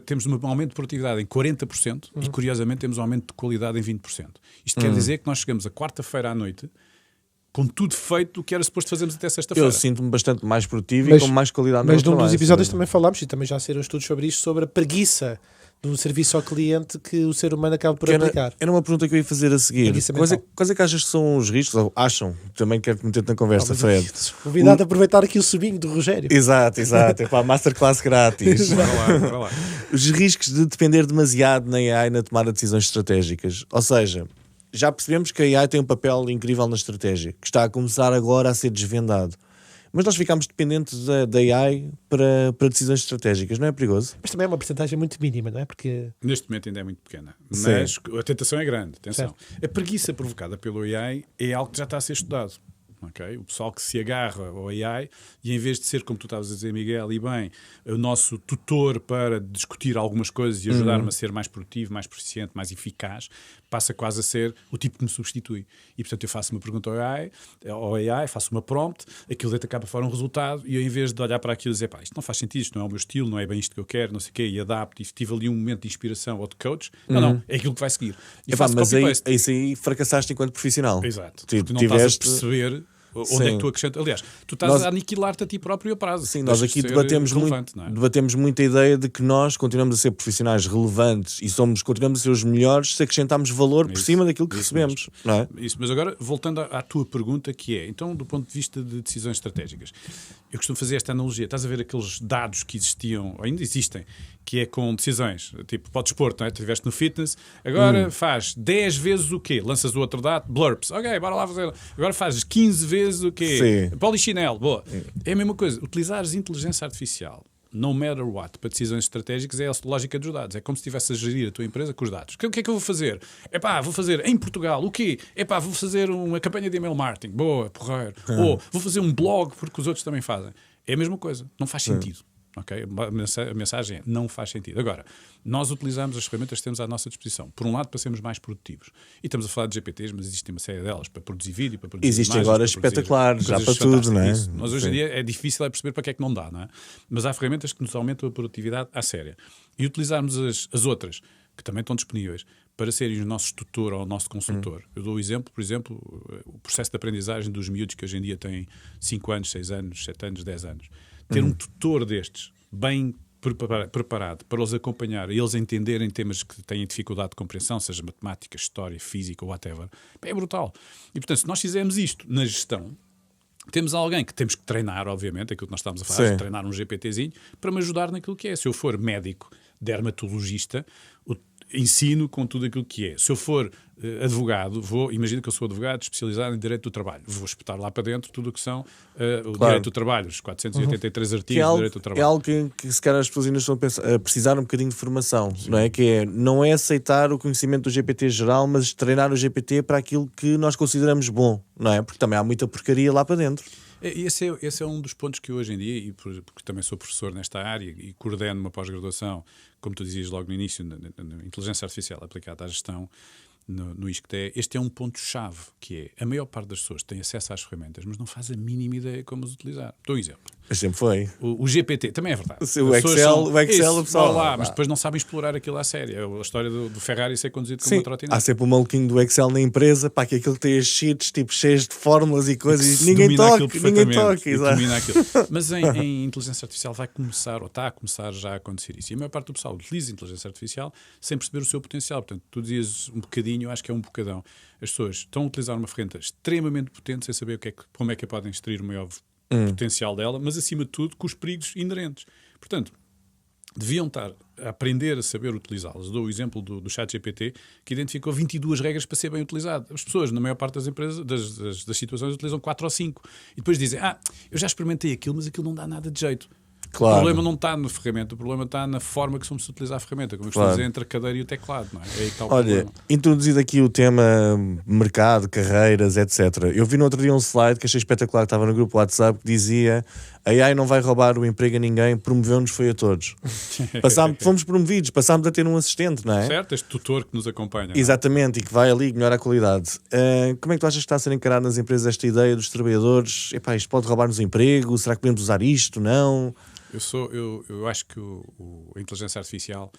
temos um aumento de produtividade em 40% e, curiosamente, temos um aumento de qualidade em 20%. Isto quer dizer que nós chegamos a quarta-feira à noite com tudo feito do que era suposto fazermos até sexta-feira. Eu sinto-me bastante mais produtivo e Mas- com mais qualidade no Mas meu num dos trabalho, episódios sim. também falámos, e também já saíram estudos sobre isto, sobre a preguiça do serviço ao cliente que o ser humano acaba por aplicar. Era uma pergunta que eu ia fazer a seguir. Preguiça Quais é mental. que achas que são os riscos? Ou acham? Também quero meter-te na conversa, Mas Fred. convidado a aproveitar aqui o subinho do Rogério. Exato. É para a masterclass grátis. Bora lá. Os riscos de depender demasiado na AI na tomada de decisões estratégicas. Ou seja, já percebemos que a AI tem um papel incrível na estratégia, que está a começar agora a ser desvendado. Mas nós ficamos dependentes da AI para decisões estratégicas, não é perigoso? Mas também é uma porcentagem muito mínima, não é? Porque Neste momento ainda é muito pequena, Sim. mas a tentação é grande. Atenção. A preguiça provocada pelo AI é algo que já está a ser estudado. Okay? O pessoal que se agarra ao AI e, em vez de ser, como tu estavas a dizer, Miguel, e bem, o nosso tutor para discutir algumas coisas e ajudar-me a ser mais produtivo, mais proficiente, mais eficaz, passa quase a ser o tipo que me substitui. E, portanto, eu faço uma pergunta ao AI, faço uma prompt, aquilo acaba fora um resultado e eu, em vez de olhar para aquilo e dizer, pá, isto não faz sentido, isto não é o meu estilo, não é bem isto que eu quero, não sei o quê, e adapto, e tive ali um momento de inspiração ou de coach, não, é aquilo que vai seguir. E faço Mas copy-paste. isso aí fracassaste enquanto profissional. Exato. Tu Porque não estás a tiveste... perceber onde Sim. é que tu acrescentas. Aliás, tu estás a aniquilar-te a ti próprio a prazo. Sim, nós Deixas aqui de ser debatemos relevante, não é? debatemos muito a ideia de que nós continuamos a ser profissionais relevantes e continuamos a ser os melhores se acrescentarmos valor por Isso, cima daquilo que isso recebemos. Não é? Isso, mas agora, voltando à tua pergunta, que é, então, do ponto de vista de decisões estratégicas, eu costumo fazer esta analogia. Estás a ver aqueles dados que existiam, ou ainda existem, que é com decisões, tipo, para o desporto, não é? Tu estiveste no fitness, agora faz 10 vezes o quê? Lanças o outro dado, blurps, ok, bora lá fazer. Agora fazes 15 vezes o quê? Sim. Polichinelo, boa. É a mesma coisa. Utilizares inteligência artificial, no matter what, para decisões estratégicas é a lógica dos dados. É como se estivesse a gerir a tua empresa com os dados. O que é que eu vou fazer? Vou fazer em Portugal. O quê? Vou fazer uma campanha de email marketing. Boa, porreiro. Ou vou fazer um blog, porque os outros também fazem. É a mesma coisa. Não faz sentido. Okay? A mensagem é, não faz sentido. Agora, nós utilizamos as ferramentas que temos à nossa disposição. Por um lado, para sermos mais produtivos. E estamos a falar de GPTs, mas existem uma série delas para produzir vídeo, para produzir Existem imagens, agora para produzir espetaculares, já coisas para tudo, não é? fantásticas. Nós hoje em Sim. dia é difícil perceber para que é que não dá, não é? Mas há ferramentas que nos aumentam a produtividade à séria. E utilizarmos as outras, que também estão disponíveis, para serem o nosso tutor ou o nosso consultor. Eu dou o exemplo, por exemplo, o processo de aprendizagem dos miúdos que hoje em dia têm 5 anos, 6 anos, 7 anos, 10 anos. Ter um tutor destes, bem preparado, para os acompanhar e eles entenderem temas que têm dificuldade de compreensão, seja matemática, história, física ou whatever, é brutal. E, portanto, se nós fizermos isto na gestão, temos alguém que temos que treinar, obviamente, aquilo que nós estamos a fazer, treinar um GPTzinho, para me ajudar naquilo que é. Se eu for médico, dermatologista, ensino com tudo aquilo que é. Se eu for advogado, imagina que eu sou advogado especializado em Direito do Trabalho. Vou espetar lá para dentro tudo o que são o Direito do Trabalho, os 483 artigos do Direito do Trabalho. É algo que se calhar as pessoas ainda estão a precisar um bocadinho de formação, não é? Não é aceitar o conhecimento do GPT geral, mas treinar o GPT para aquilo que nós consideramos bom, não é? Porque também há muita porcaria lá para dentro. Esse é um dos pontos que hoje em dia, e porque também sou professor nesta área e coordeno uma pós-graduação, como tu dizias logo no início, na inteligência artificial aplicada à gestão, no ISCTE, este é um ponto-chave, que é a maior parte das pessoas tem acesso às ferramentas, mas não faz a mínima ideia como as utilizar. Dou um exemplo. Mas sempre foi. O GPT também é verdade. O Excel, o pessoal lá, mas depois não sabem explorar aquilo à sério. É a história do Ferrari ser conduzido como uma trotinete. Há sempre um maluquinho do Excel na empresa, para que aquilo tem as sheets tipo, cheios de fórmulas e coisas, ninguém toca. Domina aquilo. Mas em inteligência artificial vai começar, ou está a começar já a acontecer isso. E a maior parte do pessoal utiliza inteligência artificial sem perceber o seu potencial. Portanto, tu dizias um bocadinho, eu acho que é um bocadão. As pessoas estão a utilizar uma ferramenta extremamente potente sem saber como é que podem extrair o maior potencial dela, mas acima de tudo com os perigos inerentes. Portanto, deviam estar a aprender a saber utilizá-las. Dou o exemplo do ChatGPT, que identificou 22 regras para ser bem utilizado. As pessoas, na maior parte das empresas, das situações, utilizam 4 ou 5. E depois dizem, eu já experimentei aquilo, mas aquilo não dá nada de jeito. Claro. O problema não está na ferramenta, o problema está na forma que somos a utilizar a ferramenta, como eu costumo dizer, entre a cadeira e o teclado. Não é? É aí que está o problema. Introduzido aqui o tema mercado, carreiras, etc. Eu vi no outro dia um slide que achei espetacular, que estava no grupo WhatsApp, que dizia: a AI não vai roubar o emprego a ninguém, promoveu-nos foi a todos. Fomos promovidos, passámos a ter um assistente, não é? Certo, este tutor que nos acompanha. Exatamente, e que vai ali melhorar a qualidade. Como é que tu achas que está a ser encarado nas empresas esta ideia dos trabalhadores? Epá, isto pode roubar-nos o emprego? Será que podemos usar isto? Não? Eu acho que a inteligência artificial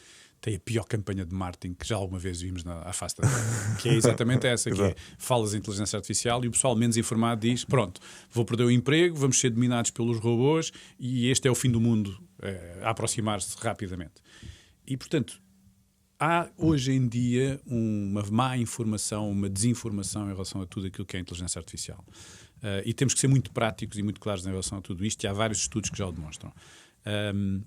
tem a pior campanha de marketing que já alguma vez vimos à face da terra, que é exatamente essa, que é, falas de inteligência artificial e o pessoal menos informado diz, pronto, vou perder o emprego, vamos ser dominados pelos robôs e este é o fim do mundo a aproximar-se rapidamente. E, portanto, há hoje em dia uma má informação, uma desinformação em relação a tudo aquilo que é inteligência artificial. E temos que ser muito práticos e muito claros em relação a tudo isto, e há vários estudos que já o demonstram.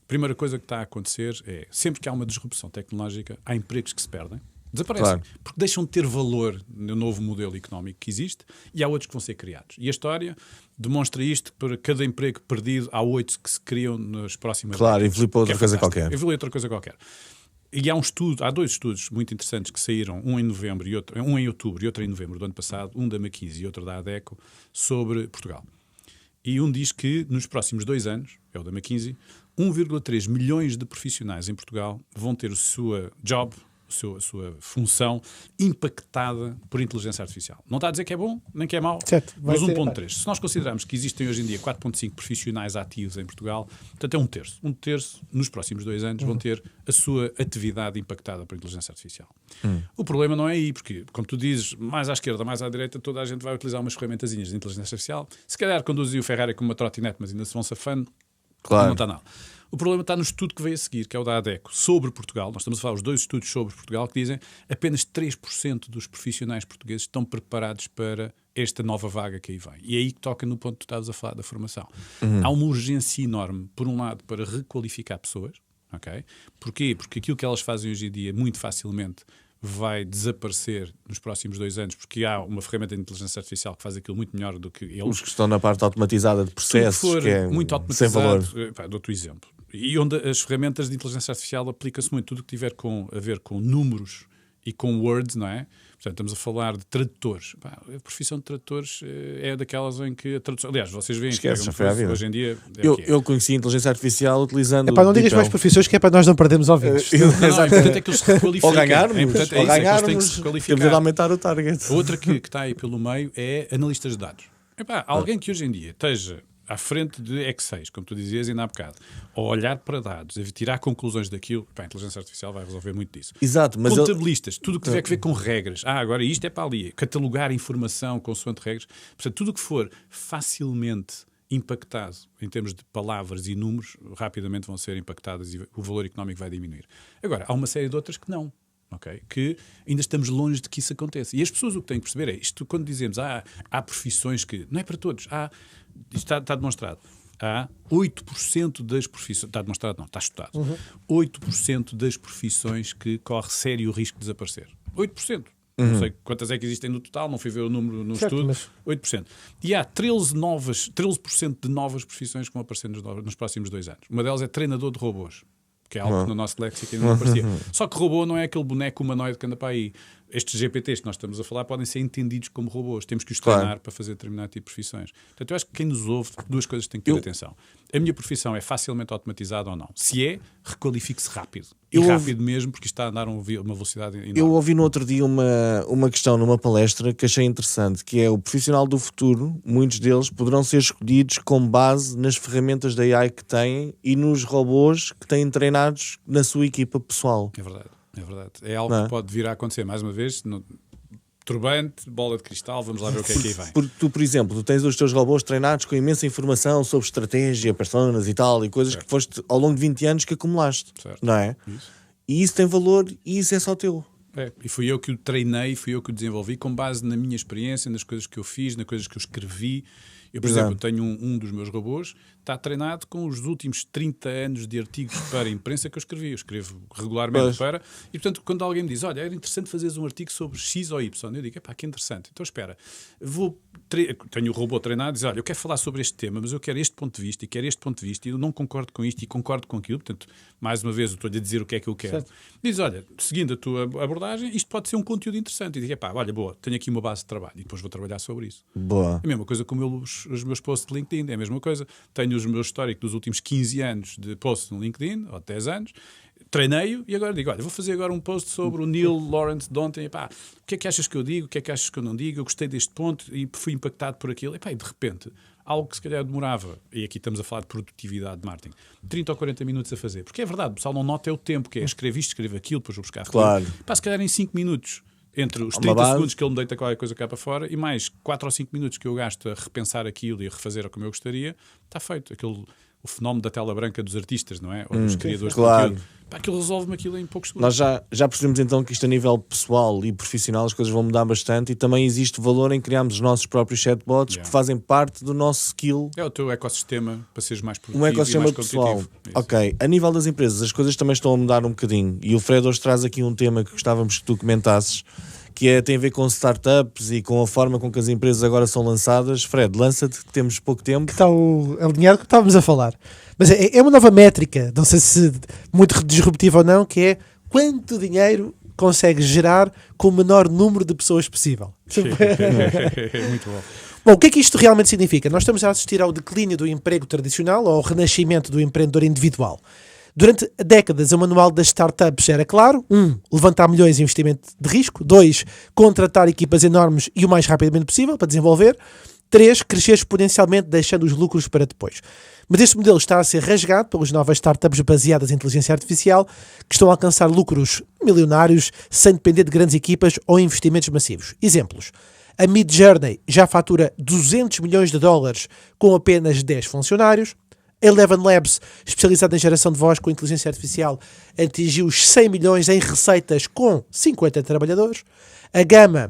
Primeira coisa que está a acontecer é, sempre que há uma disrupção tecnológica, há empregos que se perdem, desaparecem, porque deixam de ter valor no novo modelo económico que existe, e há outros que vão ser criados. E a história demonstra isto, que para cada emprego perdido, há 8 que se criam nas próximas décadas. Evolui para outra coisa qualquer. Evolui outra coisa qualquer. E há 2 estudos muito interessantes que saíram, um em outubro e outro em novembro do ano passado, um da McKinsey e outro da Adecco, sobre Portugal. E um diz que nos próximos 2 anos, é o da McKinsey, 1,3 milhões de profissionais em Portugal vão ter a sua sua função impactada por inteligência artificial. Não está a dizer que é bom, nem que é mau, certo, mas 1,3. Se nós considerarmos que existem hoje em dia 4,5 profissionais ativos em Portugal, portanto é 1/3. 1/3 nos próximos 2 anos vão ter a sua atividade impactada por inteligência artificial. O problema não é aí, porque, como tu dizes, mais à esquerda, mais à direita, toda a gente vai utilizar umas ferramentazinhas de inteligência artificial. Se calhar conduzir o Ferrari como uma trotinete, mas ainda se vão safando, não está nada. O problema está no estudo que veio a seguir, que é o da Adecco, sobre Portugal. Nós estamos a falar os 2 estudos sobre Portugal que dizem que apenas 3% dos profissionais portugueses estão preparados para esta nova vaga que aí vem. E é aí que toca no ponto que tu estavas a falar da formação. Há uma urgência enorme, por um lado, para requalificar pessoas. Okay? Porquê? Porque aquilo que elas fazem hoje em dia muito facilmente vai desaparecer nos próximos 2 anos, porque há uma ferramenta de inteligência artificial que faz aquilo muito melhor do que eles. Os que estão na parte automatizada de processos, for que é muito sem valor. Dou-te o exemplo. E onde as ferramentas de inteligência artificial aplicam-se muito, tudo que tiver a ver com números e com words, não é? Portanto, estamos a falar de tradutores. A profissão de tradutores é daquelas em que a tradução... Aliás, vocês veem que hoje em dia... Eu conheci a inteligência artificial utilizando... não digas mais profissões que é para nós não perdermos ouvidos. É importante é que eles se requalifiquem. Ou ganharmos, têm que de aumentar o target. Outra que está aí pelo meio é analistas de dados. Alguém que hoje em dia esteja à frente de X6, como tu dizias ainda há bocado, ou olhar para dados, a tirar conclusões daquilo, a inteligência artificial vai resolver muito disso. Exato, mas contabilistas, tudo o que tiver a ver com regras. Agora isto é para ali. Catalogar informação consoante regras. Portanto, tudo o que for facilmente impactado em termos de palavras e números, rapidamente vão ser impactadas e o valor económico vai diminuir. Agora, há uma série de outras que não. Okay? Que ainda estamos longe de que isso aconteça. E as pessoas o que têm que perceber é isto, quando dizemos há profissões que... Não é para todos. Isto está demonstrado. Há 8% das profissões... Está demonstrado? Não, está estudado. 8% das profissões que corre sério risco de desaparecer. 8%. Não sei quantas é que existem no total, não fui ver o número no estudo. Mas... 8%. E há 13% de novas profissões que vão aparecer nos próximos 2 anos. Uma delas é treinador de robôs. Que é algo que no nosso léxico ainda não aparecia. Só que robô não é aquele boneco humanoide que anda para aí. Estes GPTs que nós estamos a falar podem ser entendidos como robôs. Temos que os treinar para fazer determinado tipo de profissões. Portanto, eu acho que quem nos ouve, 2 coisas tem que ter atenção. A minha profissão é facilmente automatizada ou não? Se é, requalifique-se rápido. Rápido mesmo, porque isto está a andar uma velocidade enorme. Eu ouvi no outro dia uma questão numa palestra que achei interessante, que é o profissional do futuro, muitos deles poderão ser escolhidos com base nas ferramentas da AI que têm e nos robôs que têm treinados na sua equipa pessoal. É verdade. É verdade. É algo que pode vir a acontecer, mais uma vez, turbante, bola de cristal, vamos lá ver o que é que aí vem. Porque tu, por exemplo, tu tens os teus robôs treinados com imensa informação sobre estratégia, personas e tal, e coisas que foste ao longo de 20 anos que acumulaste, não é? Isso. E isso tem valor e isso é só teu. E fui eu que o treinei, fui eu que o desenvolvi com base na minha experiência, nas coisas que eu fiz, nas coisas que eu escrevi. Eu, por exemplo, tenho um dos meus robôs, está treinado com os últimos 30 anos de artigos para a imprensa que eu escrevi. Eu escrevo regularmente para... E, portanto, quando alguém me diz, olha, era interessante fazeres um artigo sobre X ou Y, eu digo, que interessante. Então, espera, tenho o robô treinado e diz, olha, eu quero falar sobre este tema, mas eu quero este ponto de vista e quero este ponto de vista e eu não concordo com isto e concordo com aquilo. Portanto, mais uma vez, eu estou-lhe a dizer o que é que eu quero. Certo. Diz, olha, seguindo a tua abordagem, isto pode ser um conteúdo interessante. E digo, olha, boa, tenho aqui uma base de trabalho e depois vou trabalhar sobre isso. Boa. É a mesma coisa como os meus posts de LinkedIn, é a mesma coisa. Tenho os meus históricos dos últimos 15 anos de posts no LinkedIn, ou 10 anos, treinei-o e agora digo, olha, vou fazer agora um post sobre o Neil Lawrence de ontem. O que é que achas que eu digo? O que é que achas que eu não digo? Eu gostei deste ponto e fui impactado por aquilo. E de repente, algo que se calhar demorava, e aqui estamos a falar de produtividade de marketing, 30 ou 40 minutos a fazer. Porque é verdade, o pessoal não nota o tempo, que é escrever isto, escrever aquilo, depois vou buscar aquilo. Claro. Se calhar em 5 minutos, entre os 30 segundos que ele me deita qualquer coisa cá para fora e mais 4 ou 5 minutos que eu gasto a repensar aquilo e a refazer como eu gostaria, está feito. O fenómeno da tela branca dos artistas, não é? Ou dos criadores de conteúdo. Aquilo resolve-me aquilo em poucos segundos. Nós já percebemos então que isto a nível pessoal e profissional as coisas vão mudar bastante e também existe valor em criarmos os nossos próprios chatbots que fazem parte do nosso skill. É o teu ecossistema para seres mais produtivo um ecossistema e mais pessoal. competitivo. Ok, a nível das empresas as coisas também estão a mudar um bocadinho e o Fred hoje traz aqui um tema que gostávamos que tu comentasses, que tem a ver com startups e com a forma com que as empresas agora são lançadas. Fred, lança-te, que temos pouco tempo. Que está alinhado que estávamos a falar. Mas é uma nova métrica, não sei se muito disruptiva ou não, que é quanto dinheiro consegues gerar com o menor número de pessoas possível. Muito bom. Bom, o que é que isto realmente significa? Nós estamos a assistir ao declínio do emprego tradicional, ao renascimento do empreendedor individual. Durante décadas, o manual das startups era claro: 1. Levantar milhões em investimento de risco. 2. Contratar equipas enormes e o mais rapidamente possível para desenvolver. 3. Crescer exponencialmente, deixando os lucros para depois. Mas este modelo está a ser rasgado pelas novas startups baseadas em inteligência artificial que estão a alcançar lucros milionários sem depender de grandes equipas ou investimentos massivos. Exemplos. A Midjourney já fatura $200 milhões com apenas 10 funcionários. A Eleven Labs, especializada em geração de voz com inteligência artificial, atingiu os 100 milhões em receitas com 50 trabalhadores. A Gama,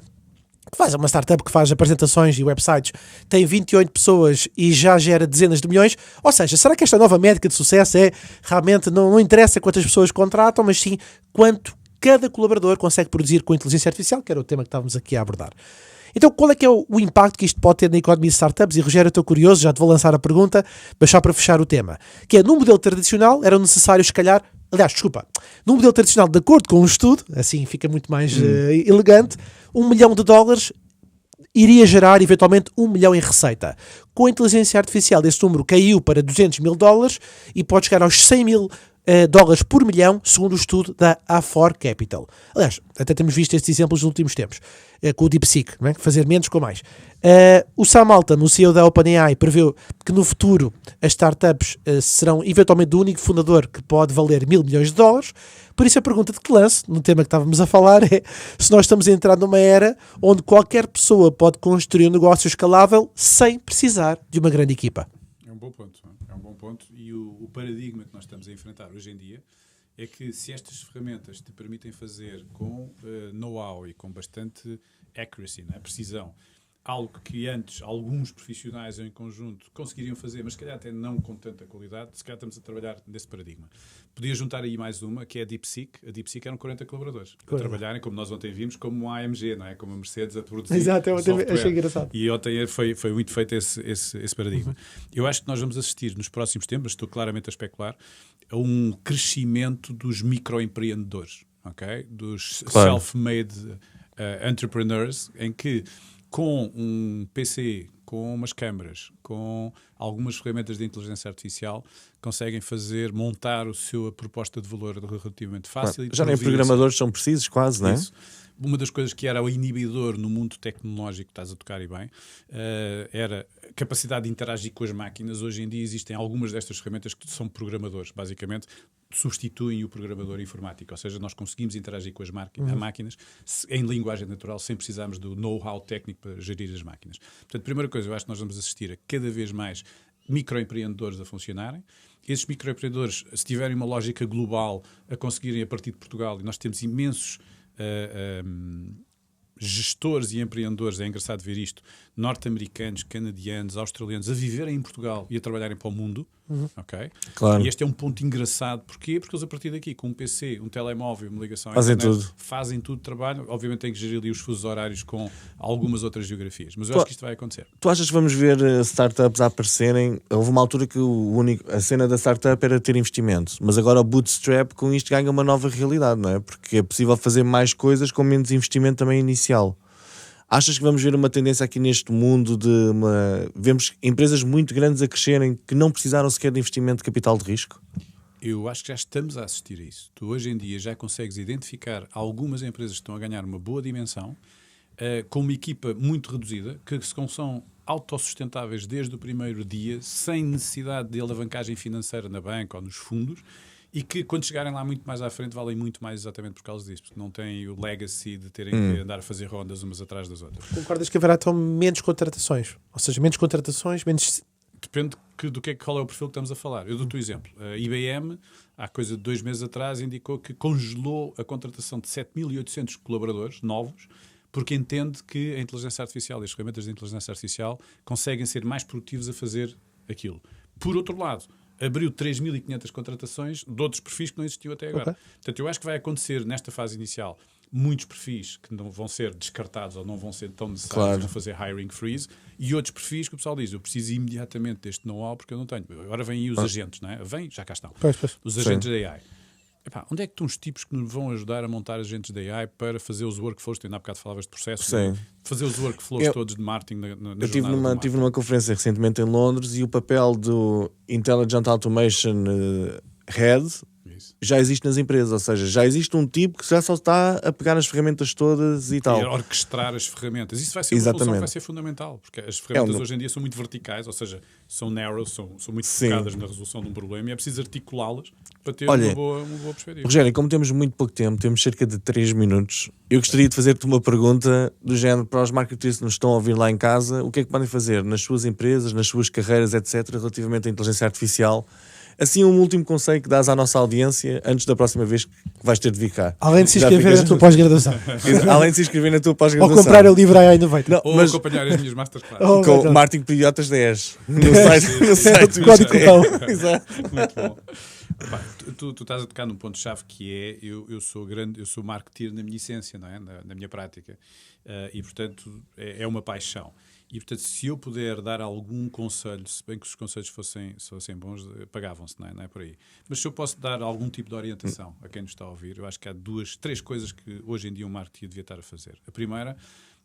que faz uma startup que faz apresentações e websites, tem 28 pessoas e já gera dezenas de milhões. Ou seja, será que esta nova métrica de sucesso realmente não interessa quantas pessoas contratam, mas sim quanto cada colaborador consegue produzir com inteligência artificial, que era o tema que estávamos aqui a abordar. Então, qual é que é o impacto que isto pode ter na economia de startups? E, Rogério, eu estou curioso, já te vou lançar a pergunta, mas só para fechar o tema. Que é, no modelo tradicional, eram necessários, se calhar... Aliás, desculpa. No modelo tradicional, de acordo com um estudo, assim fica muito mais elegante, $1 milhão iria gerar, eventualmente, $1 milhão em receita. Com a inteligência artificial, esse número caiu para $200 mil e pode chegar aos 100 mil dólares por milhão, segundo o estudo da A4 Capital. Aliás, até temos visto estes exemplos nos últimos tempos, com o DeepSeek, não é? Fazer menos com mais. O Sam Altman, o CEO da OpenAI, preveu que no futuro as startups serão eventualmente o único fundador que pode valer $1.000 milhões. Por isso a pergunta de que lance, no tema que estávamos a falar, é se nós estamos a entrar numa era onde qualquer pessoa pode construir um negócio escalável sem precisar de uma grande equipa. É um bom ponto. É um bom ponto. E o paradigma que nós estamos a enfrentar hoje em dia é que se estas ferramentas te permitem fazer com know-how e com bastante accuracy, né, precisão, algo que antes alguns profissionais em conjunto conseguiriam fazer, mas se calhar até não com tanta qualidade, se calhar estamos a trabalhar nesse paradigma. Podia juntar aí mais uma, que é a DeepSeek. A DeepSeek eram 40 colaboradores a trabalharem, como nós ontem vimos, como a AMG, não é? Como a Mercedes a produzir. Exato, eu software. achei engraçado. E ontem foi muito feito esse paradigma. Eu acho que nós vamos assistir nos próximos tempos, estou claramente a especular, a um crescimento dos microempreendedores, ok? Dos self-made entrepreneurs, em que com um PC, com umas câmaras, com algumas ferramentas de inteligência artificial, conseguem montar a sua proposta de valor relativamente fácil. Já nem programadores são precisos, quase, não é? Isso. Uma das coisas que era o inibidor no mundo tecnológico, estás a tocar e bem, era a capacidade de interagir com as máquinas. Hoje em dia existem algumas destas ferramentas que são programadores, basicamente substituem o programador informático, ou seja, nós conseguimos interagir com as máquinas em linguagem natural, sem precisarmos do know-how técnico para gerir as máquinas. Portanto, primeira coisa, eu acho que nós vamos assistir a cada vez mais microempreendedores a funcionarem. Esses microempreendedores, se tiverem uma lógica global, a conseguirem a partir de Portugal, e nós temos imensos gestores e empreendedores, é engraçado ver isto, norte-americanos, canadianos, australianos, a viverem em Portugal e a trabalharem para o mundo, ok? Claro. E este é um ponto engraçado. Porquê? Porque eles a partir daqui, com um PC, um telemóvel, uma ligação à Fazem internet, tudo. fazem tudo, trabalham. Obviamente têm que gerir ali os fusos horários com algumas outras geografias, mas eu acho que isto vai acontecer. Tu achas que vamos ver startups a aparecerem? Houve uma altura que a cena da startup era ter investimento, mas agora o bootstrap com isto ganha uma nova realidade, não é? Porque é possível fazer mais coisas com menos investimento também inicial. Achas que vamos ver uma tendência aqui neste mundo vemos empresas muito grandes a crescerem que não precisaram sequer de investimento de capital de risco? Eu acho que já estamos a assistir a isso. Tu hoje em dia já consegues identificar algumas empresas que estão a ganhar uma boa dimensão, com uma equipa muito reduzida, que são autossustentáveis desde o primeiro dia, sem necessidade de alavancagem financeira na banca ou nos fundos, e que quando chegarem lá muito mais à frente valem muito mais exatamente por causa disso, porque não têm o legacy de terem que andar a fazer rondas umas atrás das outras. Concordas que haverá então menos contratações? Ou seja, menos contratações, menos... Depende qual é o perfil que estamos a falar. Eu dou-te o exemplo. A IBM, há coisa de 2 meses atrás, indicou que congelou a contratação de 7.800 colaboradores novos, porque entende que a inteligência artificial e as ferramentas de inteligência artificial conseguem ser mais produtivos a fazer aquilo. Por outro lado, abriu 3.500 contratações de outros perfis que não existiam até agora. Okay. Portanto, eu acho que vai acontecer nesta fase inicial muitos perfis que não vão ser descartados ou não vão ser tão necessários, Claro. vão fazer hiring freeze, e outros perfis que o pessoal diz, eu preciso imediatamente deste know-how porque eu não tenho. Agora vêm aí os agentes, não é? Vêm, já cá estão. Pois. Os agentes da AI. Epá, onde é que estão os tipos que nos vão ajudar a montar agentes da AI para fazer os workflows? Tu ainda há bocado falavas de processos. Sim. Fazer os workflows todos de marketing na Eu tive jornada do tive numa conferência recentemente em Londres e o papel do Intelligent Automation Head Isso. já existe nas empresas, ou seja, já existe um tipo que já só está a pegar as ferramentas todas e tal. E orquestrar as ferramentas. Isso vai ser uma solução que vai ser fundamental, porque as ferramentas hoje em dia são muito verticais, ou seja, são narrow, são muito focadas na resolução de um problema e é preciso articulá-las para ter uma boa perspectiva. Rogério, como temos muito pouco tempo, temos cerca de 3 minutos, eu gostaria de fazer-te uma pergunta do género para os marketers que nos estão a ouvir lá em casa, o que é que podem fazer nas suas empresas, nas suas carreiras, etc., relativamente à inteligência artificial. Assim, um último conselho que dás à nossa audiência antes da próxima vez que vais ter de vir cá. Além de se inscrever na tua pós-graduação. Além de se inscrever na tua Ou pós-graduação. comprar o livro AI Innovator. Não, Ou mas acompanhar as minhas masterclass. com Martin Pidiotas 10 no site. Código Cupão. Exato. Muito bom. Pá, tu estás a tocar num ponto-chave que é, eu sou marketeer na minha essência, não é? Na minha prática. E, portanto, é uma paixão. E, portanto, se eu puder dar algum conselho, se bem que os conselhos fossem bons, pagavam-se, não é por aí. Mas se eu posso dar algum tipo de orientação a quem nos está a ouvir, eu acho que há 3 coisas que hoje em dia um marketeer devia estar a fazer. A primeira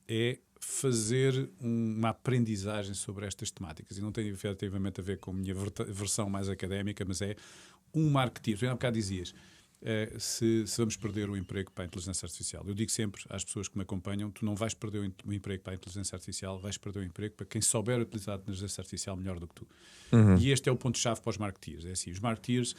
é fazer uma aprendizagem sobre estas temáticas. E não tem efetivamente a ver com a minha versão mais académica, mas é um marketeer, tu há bocado dizias, se vamos perder o emprego para a inteligência artificial. Eu digo sempre às pessoas que me acompanham, tu não vais perder o emprego para a inteligência artificial, vais perder o emprego para quem souber utilizar a inteligência artificial melhor do que tu. E este é o ponto-chave para os marketeers. É assim, os marketeers,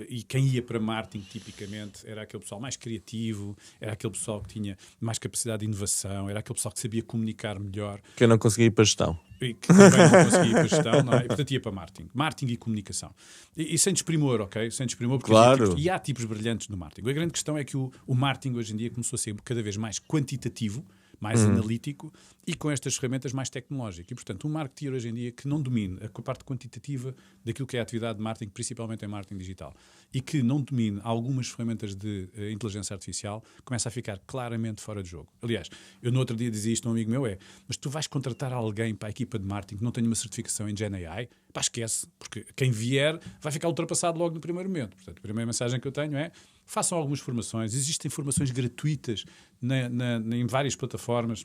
e quem ia para marketing tipicamente era aquele pessoal mais criativo, era aquele pessoal que tinha mais capacidade de inovação, era aquele pessoal que sabia comunicar melhor. Que eu não conseguia ir para a gestão. E que também não conseguia ir para a gestão, não é? E portanto ia para marketing e comunicação. E sem desprimor, ok? Sem desprimor, porque claro. há tipos brilhantes no marketing. A grande questão é que o marketing hoje em dia começou a ser cada vez mais quantitativo, mais analítico e com estas ferramentas mais tecnológicas. E, portanto, um marketeer hoje em dia que não domine a parte quantitativa daquilo que é a atividade de marketing, principalmente em marketing digital, e que não domine algumas ferramentas de inteligência artificial, começa a ficar claramente fora de jogo. Aliás, eu no outro dia dizia isto a um amigo meu, mas tu vais contratar alguém para a equipa de marketing que não tenha uma certificação em Gen AI? Pá, esquece, porque quem vier vai ficar ultrapassado logo no primeiro momento. Portanto, a primeira mensagem que eu tenho é: façam algumas formações, existem formações gratuitas em várias plataformas,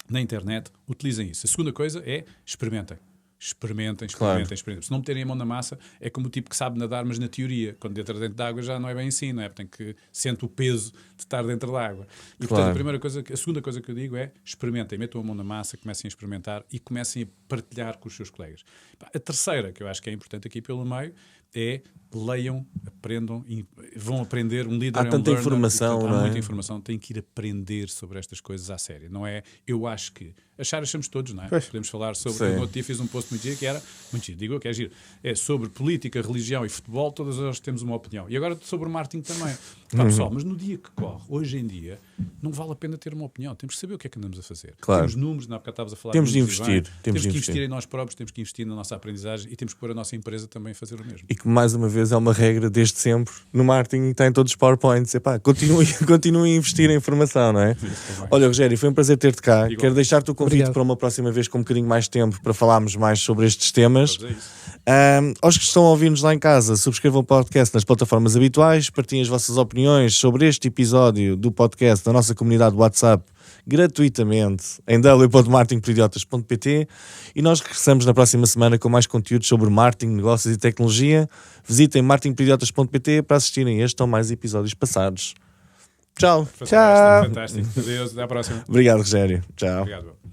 na internet, utilizem isso. A segunda coisa é experimentem. Experimentem. Se não meterem a mão na massa, é como o tipo que sabe nadar, mas na teoria, quando entra dentro da água já não é bem assim, não é? Tem que sente o peso de estar dentro da água. E portanto, a segunda coisa que eu digo é: experimentem, metam a mão na massa, comecem a experimentar e comecem a partilhar com os seus colegas. A terceira, que eu acho que é importante aqui pelo meio, é: leiam, aprendam e vão aprender. Um líder há tanta informação, há não é? muita informação, têm que ir aprender sobre estas coisas à sério. Não é eu acho que. Achamos todos, não é? Pois. Podemos falar sobre. Sim. No outro dia fiz um post muito giro que era, muito giro, digo eu que é giro, é sobre política, religião e futebol, todas nós temos uma opinião. E agora sobre marketing também. Pá, pessoal, mas no dia que corre, hoje em dia, não vale a pena ter uma opinião. Temos que saber o que é que andamos a fazer. Claro. Temos números, na época estavas a falar. Temos de números, investir. e bem, Temos de que investir investir em nós próprios, temos que investir na nossa aprendizagem e temos que pôr a nossa empresa também a fazer o mesmo. E que, mais uma vez, é uma regra desde sempre no marketing, está em todos os PowerPoints. Epá, continue a investir em informação, não é? Olha, Rogério, foi um prazer ter-te cá. Igual. Quero deixar-te o convite Obrigado. para uma próxima vez com um bocadinho mais de tempo para falarmos mais sobre estes temas. Vamos a isso. Aos que estão a ouvir-nos lá em casa, subscrevam o podcast nas plataformas habituais, partilhem as vossas opiniões sobre este episódio do podcast na nossa comunidade WhatsApp gratuitamente em www.marketingporidiotas.pt e nós regressamos na próxima semana com mais conteúdos sobre marketing, negócios e tecnologia. Visitem marketingporidiotas.pt para assistirem a este ou mais episódios passados. Tchau. Fantástico. Adeus, até à próxima. Obrigado, Rogério. Tchau. Obrigado.